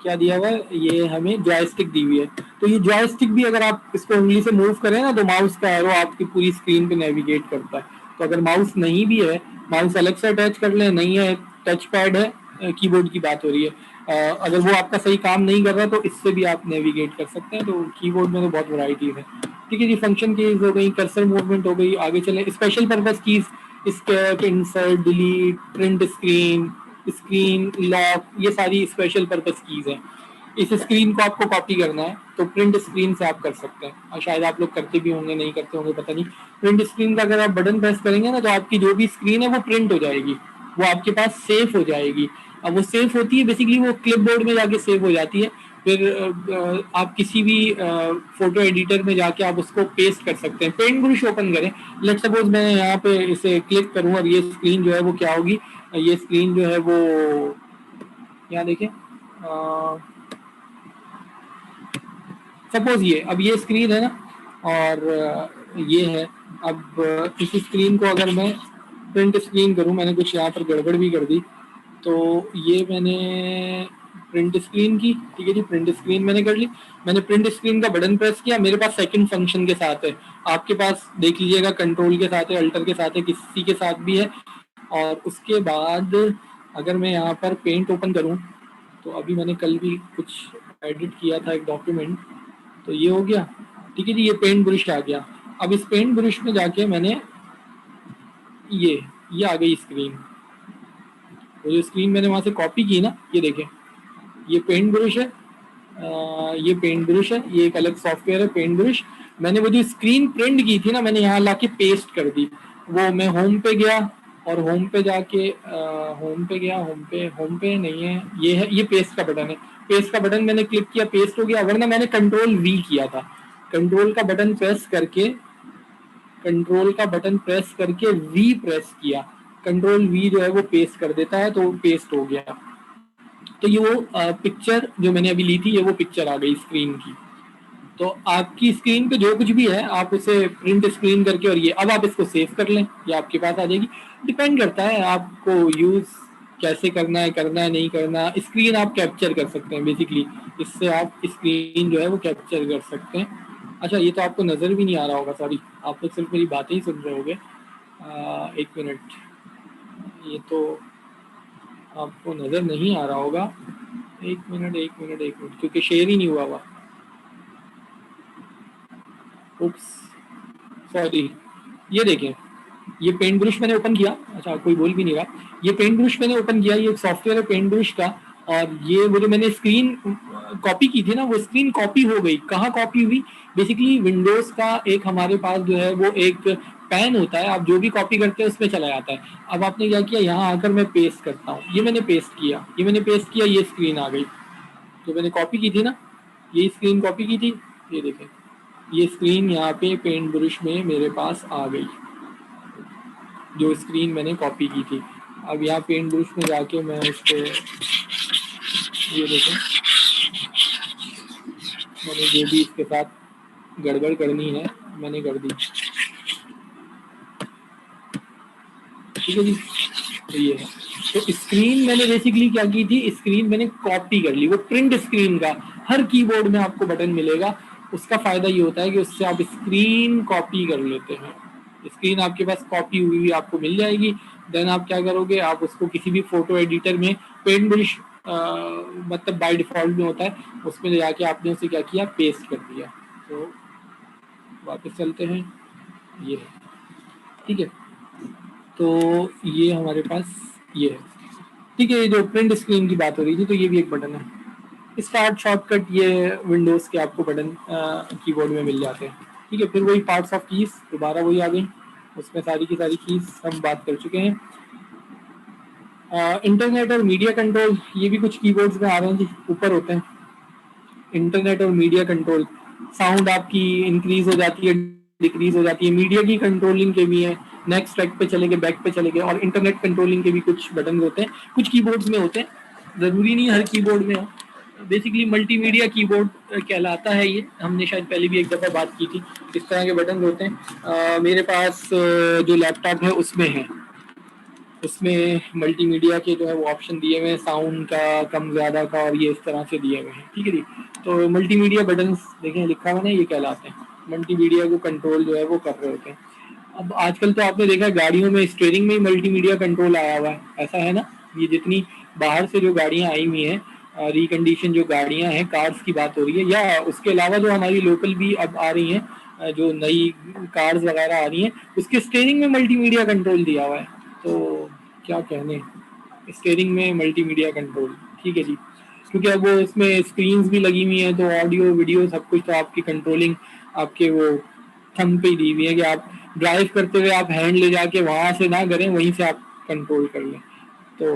क्या दिया हुआ है, ये हमें जॉयस्टिक दी हुई है। तो ये जॉयस्टिक भी अगर आप इसको उंगली से मूव करें ना तो माउस का एरो आपकी पूरी स्क्रीन पे नेविगेट करता है। तो अगर माउस नहीं भी है, माउस अलग से अटैच कर ले, नहीं है, टच पैड है, कीबोर्ड की बात हो रही है, अगर वो आपका सही काम नहीं कर रहा तो इससे भी आप नेविगेट कर सकते हैं। तो कीबोर्ड में तो बहुत वैरायटीज है। ठीक है जी, फंक्शन कीज हो गई, कर्सर मूवमेंट हो गई। आगे चले special purpose keys, escape, insert, delete, print screen, screen lock, ये सारी स्पेशल पर्पस कीज हैं। इस स्क्रीन को आपको कॉपी करना है तो प्रिंट स्क्रीन से आप कर सकते हैं, और शायद आप लोग करते भी होंगे, नहीं करते होंगे पता नहीं। प्रिंट स्क्रीन का अगर आप बटन प्रेस करेंगे ना तो आपकी जो भी स्क्रीन है वो प्रिंट हो जाएगी, वो आपके पास सेव हो जाएगी। अब वो सेव होती है बेसिकली, वो क्लिपबोर्ड में जाके सेव हो जाती है। फिर आप किसी भी फोटो एडिटर में जाके आप उसको पेस्ट कर सकते हैं। पेंट ब्रश ओपन करें, लेट सपोज मैं यहाँ पे इसे क्लिक करूँ और ये स्क्रीन जो है वो क्या होगी, ये स्क्रीन जो है वो यहाँ देखें, सपोज ये, अब ये स्क्रीन है ना, और ये है। अब इस स्क्रीन को अगर मैं प्रिंट स्क्रीन करूँ, मैंने कुछ यहाँ पर गड़बड़ भी कर दी, तो ये मैंने प्रिंट स्क्रीन की, ठीक है जी, प्रिंट स्क्रीन मैंने कर ली। मैंने प्रिंट स्क्रीन का बटन प्रेस किया, मेरे पास सेकंड फंक्शन के साथ है, आपके पास देख लीजिएगा कंट्रोल के साथ है, अल्टर के साथ है, किसी के साथ भी है। और उसके बाद अगर मैं यहाँ पर पेंट ओपन करूँ, तो अभी मैंने कल भी कुछ एडिट किया था एक डॉक्यूमेंट, तो ये हो गया। ठीक है जी, ये पेंट ब्रश आ गया। अब इस पेंट ब्रश में जाके मैंने ये आ गई स्क्रीन, तो जो स्क्रीन मैंने वहां से कॉपी की ना, ये देखें, ये पेंट ब्रश है, ये पेंट ब्रश है, ये एक अलग सॉफ्टवेयर है पेंट ब्रश। मैंने वो जो स्क्रीन प्रिंट की थी ना, मैंने यहाँ लाके पेस्ट कर दी। वो मैं होम पे गया, और होम पे जाके होम पे गया, होम पे नहीं है, ये है, ये पेस्ट का बटन है। पेस्ट का बटन मैंने क्लिक किया, पेस्ट हो गया, वरना मैंने कंट्रोल वी किया था। कंट्रोल का बटन प्रेस करके वी प्रेस किया, कंट्रोल वी जो है वो पेस्ट कर देता है, तो पेस्ट हो गया। तो ये वो पिक्चर जो मैंने अभी ली थी, ये वो पिक्चर आ गई स्क्रीन की। तो आपकी स्क्रीन पे जो कुछ भी है आप उसे प्रिंट स्क्रीन करके और ये अब आप इसको सेव कर लें, ये आपके पास आ जाएगी। डिपेंड करता है आपको यूज़ कैसे करना है नहीं करना। स्क्रीन आप कैप्चर कर सकते हैं बेसिकली, इससे आप स्क्रीन जो है वो कैप्चर कर सकते हैं। अच्छा, ये तो आपको नज़र भी नहीं आ रहा होगा, सॉरी, आप लोग सिर्फ मेरी बातें ही सुन रहे होगे। एक मिनट, ये तो आपको नज़र नहीं आ रहा होगा। एक मिनट, क्योंकि शेयर ही नहीं हुआ हुआ। उप्स, सॉरी। ये देखें, ये पेंट ब्रश मैंने ओपन किया। अच्छा, कोई बोल भी नहीं रहा। ये पेंट ब्रश मैंने ओपन किया, ये एक सॉफ्टवेयर है पेंट ब्रश का। और ये वो जो मैंने स्क्रीन कॉपी की थी ना, वो स्क्रीन कॉपी हो गई। कहाँ कॉपी हुई? बेसिकली विंडोज का एक हमारे पास जो है वो एक पेन होता है, आप जो भी कॉपी करते हैं उसमें चला जाता है। अब आपने क्या किया, यहाँ आकर मैं पेस्ट करता हूँ। ये मैंने पेस्ट किया, ये स्क्रीन आ गई। जो मैंने कॉपी की थी ना, ये स्क्रीन कॉपी की थी, ये देखें, ये स्क्रीन यहाँ पे पेंट ब्रश में मेरे पास आ गई, जो स्क्रीन मैंने कॉपी की थी। अब यहाँ पेंट ब्रश में जाके मैं इसको, ये देखें, मैंने जो भी इसके साथ गड़बड़ करनी है मैंने कर दी। ठीक है जी, तो ये है। तो स्क्रीन मैंने बेसिकली क्या की थी, स्क्रीन मैंने कॉपी कर ली। वो प्रिंट स्क्रीन का हर कीबोर्ड में आपको बटन मिलेगा। उसका फायदा ये होता है कि उससे आप स्क्रीन कॉपी कर लेते हैं। स्क्रीन आपके पास कॉपी हुई हुई आपको मिल जाएगी। देन आप क्या करोगे, आप उसको किसी भी फोटो एडिटर में, पेंट ब्रश मतलब बाय डिफॉल्ट में होता है, उसमें ले जाके आपने उसे क्या किया, पेस्ट कर दिया। तो वापस चलते हैं, ये है। ठीक है, तो ये हमारे पास ये है। ठीक है, ये जो प्रिंट स्क्रीन की बात हो रही थी, तो ये भी एक बटन है। स्टार्ट शॉर्टकट ये विंडोज़ के आपको बटन कीबोर्ड में मिल जाते हैं। ठीक है, फिर वही पार्ट्स ऑफ कीज दोबारा वही आ गई, उसमें सारी की सारी कीज हम बात कर चुके हैं। इंटरनेट और मीडिया कंट्रोल, ये भी कुछ कीबोर्ड्स में आ रहे हैं जी, ऊपर होते हैं। इंटरनेट और मीडिया कंट्रोल, साउंड आपकी इंक्रीज हो जाती है, डिक्रीज हो जाती है। मीडिया की कंट्रोलिंग के भी है, नेक्स्ट ट्रैक पे चले गए, बैक पे चले गए। और इंटरनेट कंट्रोलिंग के भी कुछ बटन होते हैं, कुछ कीबोर्ड्स में होते हैं, ज़रूरी नहीं हर कीबोर्ड में हो। बेसिकली मल्टीमीडिया कीबोर्ड कहलाता है ये, हमने शायद पहले भी एक दफ़ा बात की थी। इस तरह के बटन होते हैं। मेरे पास जो लैपटॉप है उसमें है, उसमें मल्टीमीडिया के जो है वो ऑप्शन दिए हुए हैं, साउंड का, कम ज़्यादा का, और ये इस तरह से दिए हुए हैं। ठीक है जी, तो मल्टीमीडिया बटन्स देखें लिखा हुआ ना, ये कहलाते हैं। मल्टीमीडिया को कंट्रोल जो है वो कर रहे होते हैं। अब आजकल तो आपने देखा गाड़ियों में स्टीयरिंग में ही मल्टीमीडिया कंट्रोल आया हुआ है, ऐसा है ना। ये जितनी बाहर से जो गाड़ियाँ आई हुई हैं, रिकंडीशन जो गाड़ियाँ हैं, कार्स की बात हो रही है, या उसके अलावा जो हमारी लोकल भी अब आ रही हैं, जो नई कार्स वगैरह आ रही हैं, उसके स्टीयरिंग में मल्टीमीडिया कंट्रोल दिया हुआ है। तो क्या कहने, स्टीयरिंग में मल्टीमीडिया कंट्रोल। ठीक है जी, क्योंकि अब वो इसमें स्क्रीन्स भी लगी हुई हैं, तो ऑडियो वीडियो सब कुछ तो आपकी कंट्रोलिंग आपके वो थंब पे ही दी हुई है कि आप ड्राइव करते हुए आप हैंड ले जाके वहाँ से ना करें, वहीं से आप कंट्रोल कर लें। तो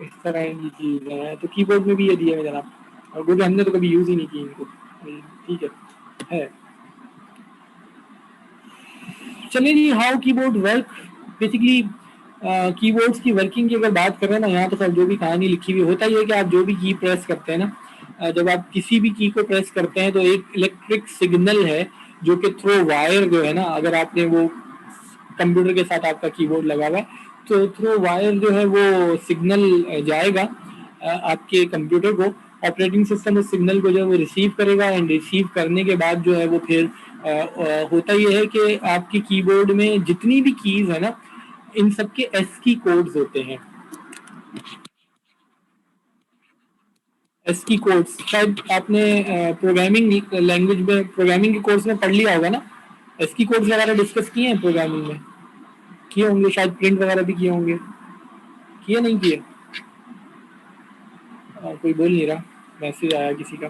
इस तरह की चीज़ें हैं। तो कीबोर्ड में भी ये दिए हुए जनाब, और क्योंकि हमने तो कभी यूज़ ही नहीं की इनको। ठीक है। चलिए जी, how keyboard work. Basically keyboards की वर्किंग की अगर बात करें ना, यहाँ तो सब जो भी कहानी लिखी हुई होता ही है कि आप जो भी की प्रेस करते हैं ना, जब आप किसी भी की को प्रेस करते हैं तो एक इलेक्ट्रिक सिग्नल है जो कि थ्रू वायर जो है ना, अगर आपने वो कंप्यूटर के साथ आपका कीबोर्ड लगा हुआ है, तो थ्रू वायर जो है वो सिग्नल जाएगा आपके कंप्यूटर को। ऑपरेटिंग सिस्टम उस सिग्नल को जो है वो रिसीव करेगा, एंड रिसीव करने के बाद जो है वो फिर होता ये है कि आपकी कीबोर्ड में जितनी भी कीज है ना, इन सबके एस की कोड्स होते हैं। एस की कोड्स शायद आपने प्रोग्रामिंग लैंग्वेज में, प्रोग्रामिंग के कोर्स में पढ़ लिया होगा ना। एस की कोड्स वगैरह डिस्कस किए हैं प्रोग्रामिंग में, किए होंगे शायद, प्रिंट वगैरह भी किए होंगे, किए नहीं किए? कोई बोल नहीं रहा, मैसेज आया किसी का।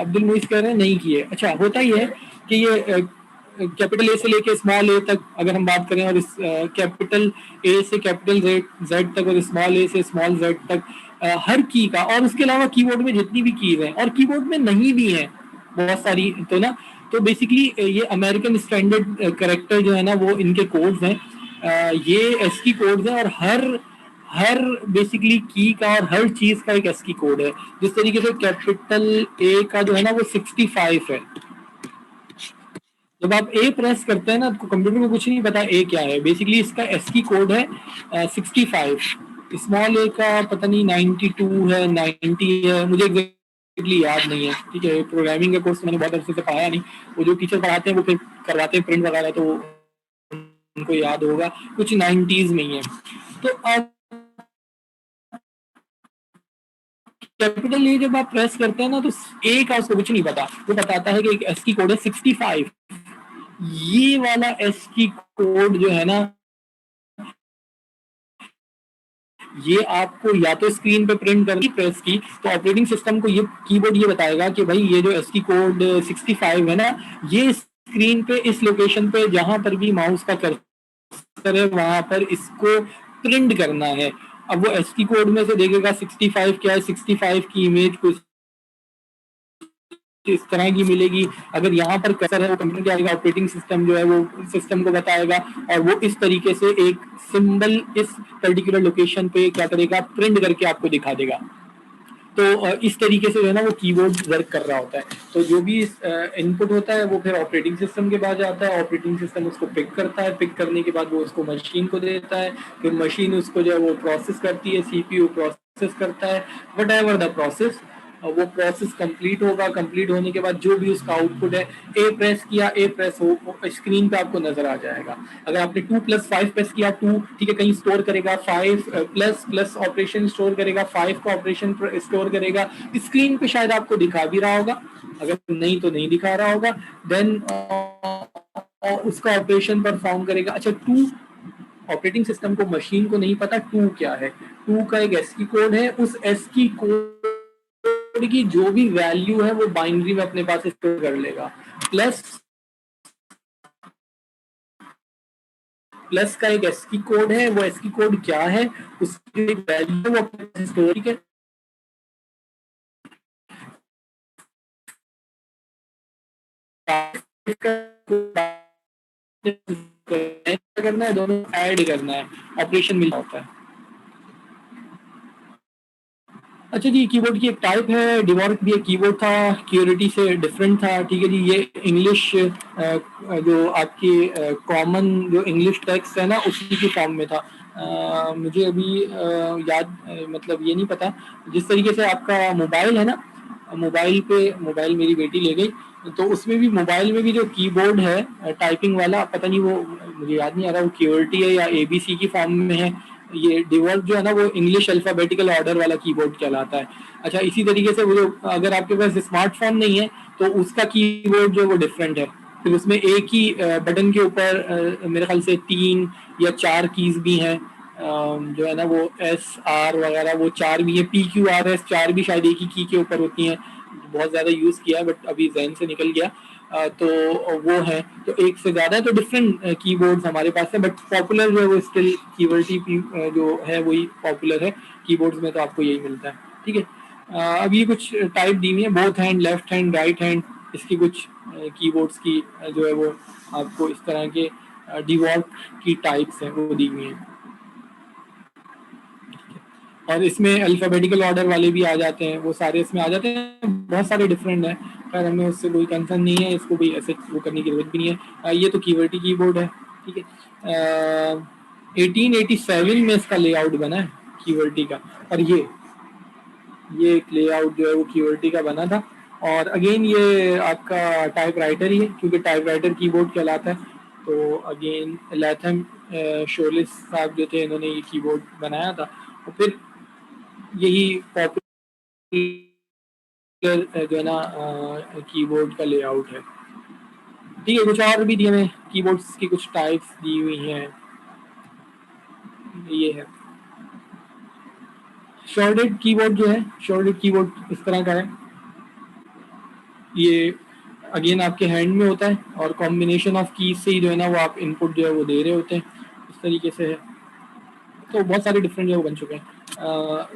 अब्दुल मुइस कह रहे हैं नहीं किए। अच्छा, होता ही है कि ये कैपिटल ए से लेके स्मॉल ए तक अगर हम बात करें, और इस कैपिटल ए से कैपिटल जेड तक, और स्मॉल ए से स्मॉल जेड तक, हर की का, और उसके अलावा कीबोर्ड में जितनी भी कीज हैं, और कीबोर्ड में नहीं भी हैं बहुत सारी, तो ना, तो बेसिकली ये अमेरिकन स्टैंडर्ड कैरेक्टर जो है ना, वो इनके कोड्स हैं। ये एस्की कोड है और हर बेसिकली की का और हर चीज का एक एस्की कोड है। जिस तरीके से कैपिटल ए का जो है ना वो 65 है। जब आप ए प्रेस करते हैं ना तो कंप्यूटर को कुछ नहीं पता ए क्या है, बेसिकली इसका एस्की कोड है 65। स्मॉल ए का पता नहीं 92 है 90 है, मुझे एग्जैक्टली याद नहीं है। ठीक है, प्रोग्रामिंग का कोर्स मैंने बहुत अच्छे से पढ़ाया नहीं, वो जो टीचर पढ़ाते हैं वो फिर करवाते हैं प्रिंट वगैरह तो उनको याद होगा, कुछ 90s में ही है। तो अब कैपिटल ए जब आप प्रेस करते हैं ना तो ए का उसको कुछ नहीं पता, वो बताता है कि एक एस्की कोड है 65। ये वाला एस्की कोड जो है ना ये आपको या तो स्क्रीन पे प्रिंट करनी प्रेस की, तो ऑपरेटिंग सिस्टम को ये कीबोर्ड ये बताएगा कि भाई ये जो एसकी कोड 65 है ना, ये स्क्रीन पे इस लोकेशन पे जहां पर भी माउस का कर्सर है वहां पर इसको प्रिंट करना है। अब वो एसकी कोड में से देखेगा 65 क्या है, 65 की इमेज को इस तरह की मिलेगी। अगर यहाँ पर कर्सर है वो कंप्यूटर क्या आएगा, ऑपरेटिंग सिस्टम जो है वो सिस्टम को बताएगा और वो इस तरीके से एक सिंबल इस पर्टिकुलर लोकेशन पे क्या करेगा, प्रिंट करके आपको दिखा देगा। तो इस तरीके से जो है ना वो कीबोर्ड वर्क कर रहा होता है। तो जो भी इनपुट होता है वो फिर ऑपरेटिंग सिस्टम के पास जाता है, ऑपरेटिंग सिस्टम उसको पिक करता है, पिक करने के बाद वो उसको मशीन को देता है, फिर मशीन उसको जो है वो प्रोसेस करती है, सीपीयू प्रोसेस करता है, वट एवर द प्रोसेस। वो प्रोसेस कंप्लीट होगा, कंप्लीट होने के बाद जो भी उसका आउटपुट है, ए प्रेस किया, ए प्रेस हो स्क्रीन पे आपको नजर आ जाएगा। अगर आपने 2+5 प्रेस किया 2, ठीक है, कहीं स्टोर करेगा 5 प्लस प्लस ऑपरेशन स्टोर करेगा, 5 का ऑपरेशन स्टोर करेगा, स्क्रीन पे शायद आपको दिखा भी रहा होगा, अगर नहीं तो नहीं दिखा रहा होगा। देन उसका ऑपरेशन परफॉर्म करेगा। अच्छा 2 ऑपरेटिंग सिस्टम को मशीन को नहीं पता 2 क्या है, 2 का एक एस्की कोड है, उस एस्की कोड की जो भी वैल्यू है वो बाइनरी में अपने पास स्टोर कर लेगा। प्लस प्लस का एक एस्की कोड है, वो एस्की कोड क्या है, उसकी एक वैल्यू है वो अपने पास स्टोर है। करना है, दोनों ऐड करना है, ऑपरेशन मिल जाता है। अच्छा जी, कीबोर्ड की एक टाइप है, डिवॉर्क भी एक कीबोर्ड था, क्यूरिटी से डिफरेंट था। ठीक है जी, ये इंग्लिश जो आपकी कॉमन जो इंग्लिश टेक्स्ट है ना उसी की फॉर्म में था। मुझे अभी याद मतलब ये नहीं पता, जिस तरीके से आपका मोबाइल है ना, मोबाइल मेरी बेटी ले गई, तो उसमें भी मोबाइल में भी जो कीबोर्ड है टाइपिंग वाला, पता नहीं वो मुझे याद नहीं आ रहा वो क्यूरिटी है या एबीसी की फॉर्म में है। ये डिवॉल्व जो है ना वो इंग्लिश अल्फाबेटिकल ऑर्डर वाला कीबोर्ड कहलाता है। अच्छा इसी तरीके से वो जो अगर आपके पास स्मार्टफोन नहीं है तो उसका कीबोर्ड जो है वो डिफरेंट है। फिर उसमें एक ही बटन के ऊपर मेरे ख्याल से 3 या 4 कीज भी हैं, जो है ना वो एस आर वगैरह वो 4 भी है, पी क्यू आर एस 4 भी शायद एक ही की के ऊपर होती हैं। बहुत ज़्यादा यूज़ किया है बट अभी जहन से निकल गया। तो वो है, तो एक से ज़्यादा तो डिफरेंट कीबोर्ड्स हमारे पास है, बट पॉपुलर जो है वो स्टिल कीवर्टी जो है वही पॉपुलर है। कीबोर्ड्स में तो आपको यही मिलता है। ठीक है, अब ये कुछ टाइप दी हुई है, both hand, left hand, right hand, इसकी कुछ कीबोर्ड्स की जो है वो आपको इस तरह के डिवॉल्व की टाइप्स हैं वो दी हुई हैं। और इसमें अल्फ़ाबेटिकल ऑर्डर वाले भी आ जाते हैं, वो सारे इसमें आ जाते हैं, बहुत सारे डिफरेंट हैं। खैर हमें उससे कोई कंसर्न नहीं है, इसको भी ऐसे वो करने की जरूरत भी नहीं है। ये तो कीवर्टी कीबोर्ड है। ठीक है, 1887 में इसका लेआउट बना है कीवर्टी का, और ये एक लेआउट जो है वो कीवर्टी का बना था। और अगेन ये आपका टाइप राइटर ही है क्योंकि टाइप राइटर कीबोर्ड कहलाता है। तो अगेन लैथम शोलिस साहब जो थे इन्होंने ये कीबोर्ड बनाया था, और फिर यही पॉपुलर जो है ना कीबोर्ड का लेआउट है। ठीक है, कुछ और भी दिए हुए कीबोर्ड्स की कुछ टाइप्स दी हुई हैं। ये है शॉर्टेड कीबोर्ड, जो है शॉर्टेड कीबोर्ड इस तरह का है। ये अगेन आपके हैंड में होता है और कॉम्बिनेशन ऑफ कीज से ही जो है ना वो आप इनपुट जो है वो दे रहे होते हैं, इस तरीके से है। तो बहुत सारे डिफरेंट जो बन चुके हैं।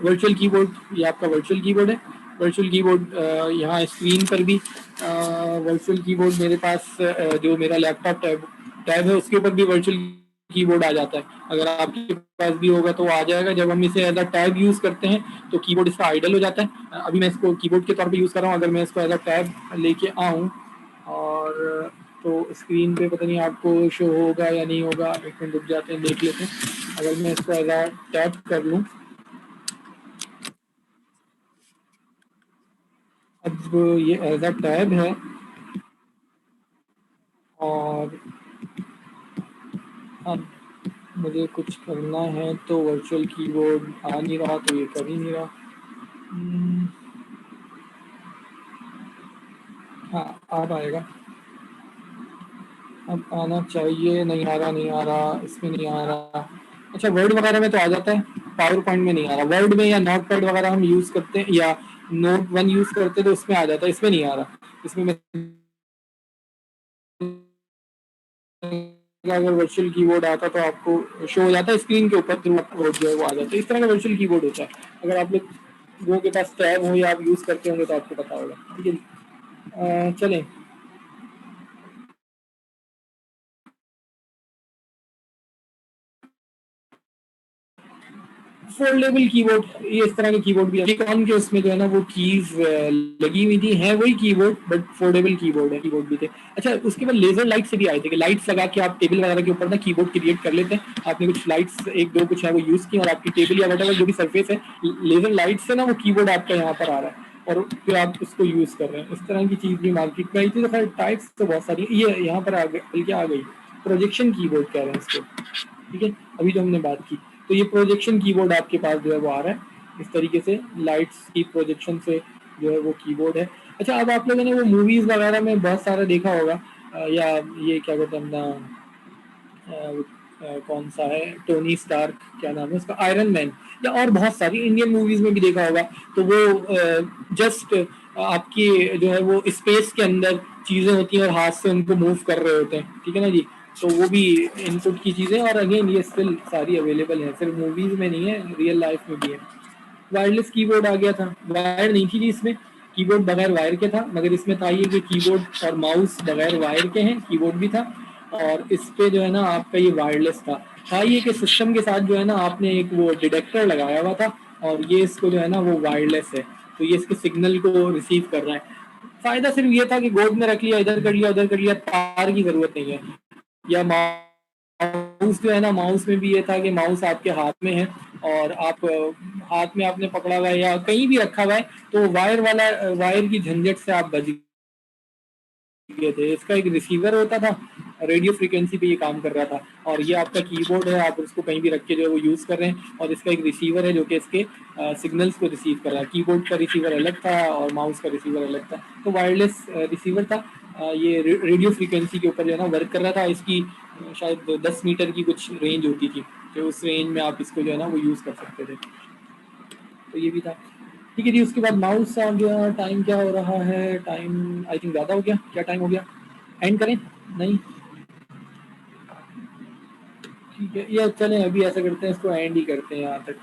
वर्चुअल कीबोर्ड, ये आपका वर्चुअल कीबोर्ड है। वर्चुअल कीबोर्ड यहाँ स्क्रीन पर भी वर्चुअल कीबोर्ड मेरे पास जो मेरा लैपटॉप टैब टैब है उसके ऊपर भी वर्चुअल कीबोर्ड आ जाता है। अगर आपके पास भी होगा तो वो आ जाएगा। जब हम इसे एज अ टैब यूज करते हैं तो कीबोर्ड इसका आइडल हो जाता है। अभी मैं इसको कीबोर्ड के तौर पे यूज कर रहा हूँ। अगर मैं इसको एज अ टैब लेके आऊँ और तो स्क्रीन पे पता नहीं आपको शो होगा या नहीं होगा, एक मिनट रुक जाते हैं देख लेते हैं। अगर मैं इसको एज अ टैब कर लूँ, अब ये एज अ टैब है और अब मुझे कुछ करना है तो वर्चुअल कीबोर्ड आ नहीं रहा, तो ये कर ही नहीं रहा। हाँ आ पाएगा, अब आना चाहिए। नहीं आ रहा, नहीं आ रहा, इसमें नहीं आ रहा। अच्छा वर्ड वगैरह में तो आ जाता है, पावर पॉइंट में नहीं आ रहा। वर्ड में या नोट पैड वगैरह हम यूज करते हैं या नोट वन यूज करते हैं तो उसमें आ जाता है, इसमें नहीं आ रहा। इसमें मैं अगर वर्चुअल कीबोर्ड आता तो आपको शो हो जाता है स्क्रीन के ऊपर, थ्रू जो है वो आ जाता है। इस तरह का वर्चुअल कीबोर्ड होता है। अगर आप लोगों के पास टैब हो या आप यूज करते होंगे तो आपको पता होगा। ठीक है, चलें। फोल्डेबल कीबोर्ड, ये इस तरह के कीबोर्ड भी है के उसमें जो है ना वो कीज लगी हुई थी, है वही कीबोर्ड बट फोल्डेबल कीबोर्ड है, कीबोर्ड भी थे। अच्छा उसके बाद लेजर लाइट से भी आए थे कि लाइट्स लगा के आप टेबल वगैरह के ऊपर ना कीबोर्ड क्रिएट कर लेते हैं। आपने कुछ लाइट्स एक दो कुछ है वो यूज की और आपकी टेबल या वट जो भी सरफेस है, लेजर लाइट से ना वो कीबोर्ड आपका यहाँ पर आ रहा है और फिर आप उसको यूज कर रहे हैं। इस तरह की चीज भी मार्केट में आई थी। तो खैर टाइप्स तो बहुत सारी, ये यहाँ पर आ गई, बल्कि आ गई प्रोजेक्शन कीबोर्ड कह रहे हैं इसको। ठीक है, अभी जो हमने बात की तो ये प्रोजेक्शन कीबोर्ड आपके पास जो है वो आ रहा है इस तरीके से, लाइट्स की प्रोजेक्शन से जो है वो कीबोर्ड है। अच्छा अब आप लोगों ने वो मूवीज वगैरह में बहुत सारा देखा होगा, या ये क्या कहते हैं अपना कौन सा है, टोनी स्टार्क क्या नाम है उसका, आयरन मैन, या और बहुत सारी इंडियन मूवीज में भी देखा होगा। तो वो जस्ट आपकी जो है वो स्पेस के अंदर चीजें होती हैं और हाथ से उनको मूव कर रहे होते हैं। ठीक है ना जी, तो वो भी इनपुट की चीजें, और अगेन ये स्टिल सारी अवेलेबल है, सिर्फ मूवीज में नहीं है, रियल लाइफ में भी है। वायरलेस कीबोर्ड आ गया था, वायर नहीं थी जी इसमें, कीबोर्ड बगैर वायर के था। मगर इसमें था ये कि कीबोर्ड और माउस बगैर वायर के हैं, कीबोर्ड भी था और इस पे जो है ना आपका ये वायरलेस था ये कि सिस्टम के साथ जो है ना आपने एक वो डिटेक्टर लगाया हुआ था और ये इसको जो है ना वो वायरलेस है, तो ये इसके सिग्नल को रिसीव कर रहा है। फायदा सिर्फ ये था कि गोद में रख लिया, इधर कर लिया उधर कर लिया, तार की जरूरत नहीं है। या माउस जो है ना, माउस में भी ये था कि माउस आपके हाथ में है और आप हाथ में आपने पकड़ा हुआ है या कहीं भी रखा हुआ है तो वायर वाला वायर की झंझट से आप बच गए थे। इसका एक रिसीवर होता था, रेडियो फ्रीक्वेंसी पे ये काम कर रहा था, और ये आपका कीबोर्ड है, आप उसको कहीं भी रख के जो है वो यूज़ कर रहे हैं, और इसका एक रिसीवर है जो कि इसके सिग्नल्स को रिसीव कर रहा है। कीबोर्ड का रिसीवर अलग था और माउस का रिसीवर अलग था, तो वायरलेस रिसीवर था। ये रेडियो फ्रीक्वेंसी के ऊपर जो है ना वर्क कर रहा था। इसकी शायद 10 मीटर की कुछ रेंज होती थी, तो उस रेंज में आप इसको जो है ना वो यूज़ कर सकते थे। तो ये भी था। ठीक है जी, उसके बाद माउस आ गया। टाइम क्या हो रहा है, टाइम आई थिंक ज़्यादा हो गया, क्या टाइम हो गया, एंड करें? नहीं, ठीक है, या चलें अभी ऐसा करते हैं, इसको एंड ही करते हैं यहाँ तक।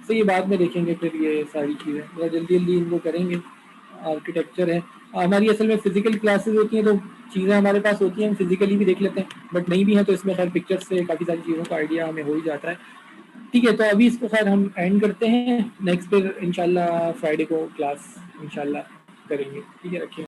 तो ये बाद में देखेंगे फिर ये सारी चीज़ें, थोड़ा जल्दी जल्दी इनको करेंगे। आर्किटेक्चर है हमारी, असल में फिजिकल क्लासेस होती हैं तो चीज़ें हमारे पास होती हैं, हम फिजिकली भी देख लेते हैं, बट नहीं भी हैं तो इसमें खैर पिक्चर से काफ़ी सारी चीज़ों का आइडिया हमें हो ही जाता है। ठीक है, तो अभी इसको खैर हम एंड करते हैं। नेक्स्ट फिर इंशाल्लाह फ्राइडे को क्लास इंशाल्लाह करेंगे। ठीक है, रखिए।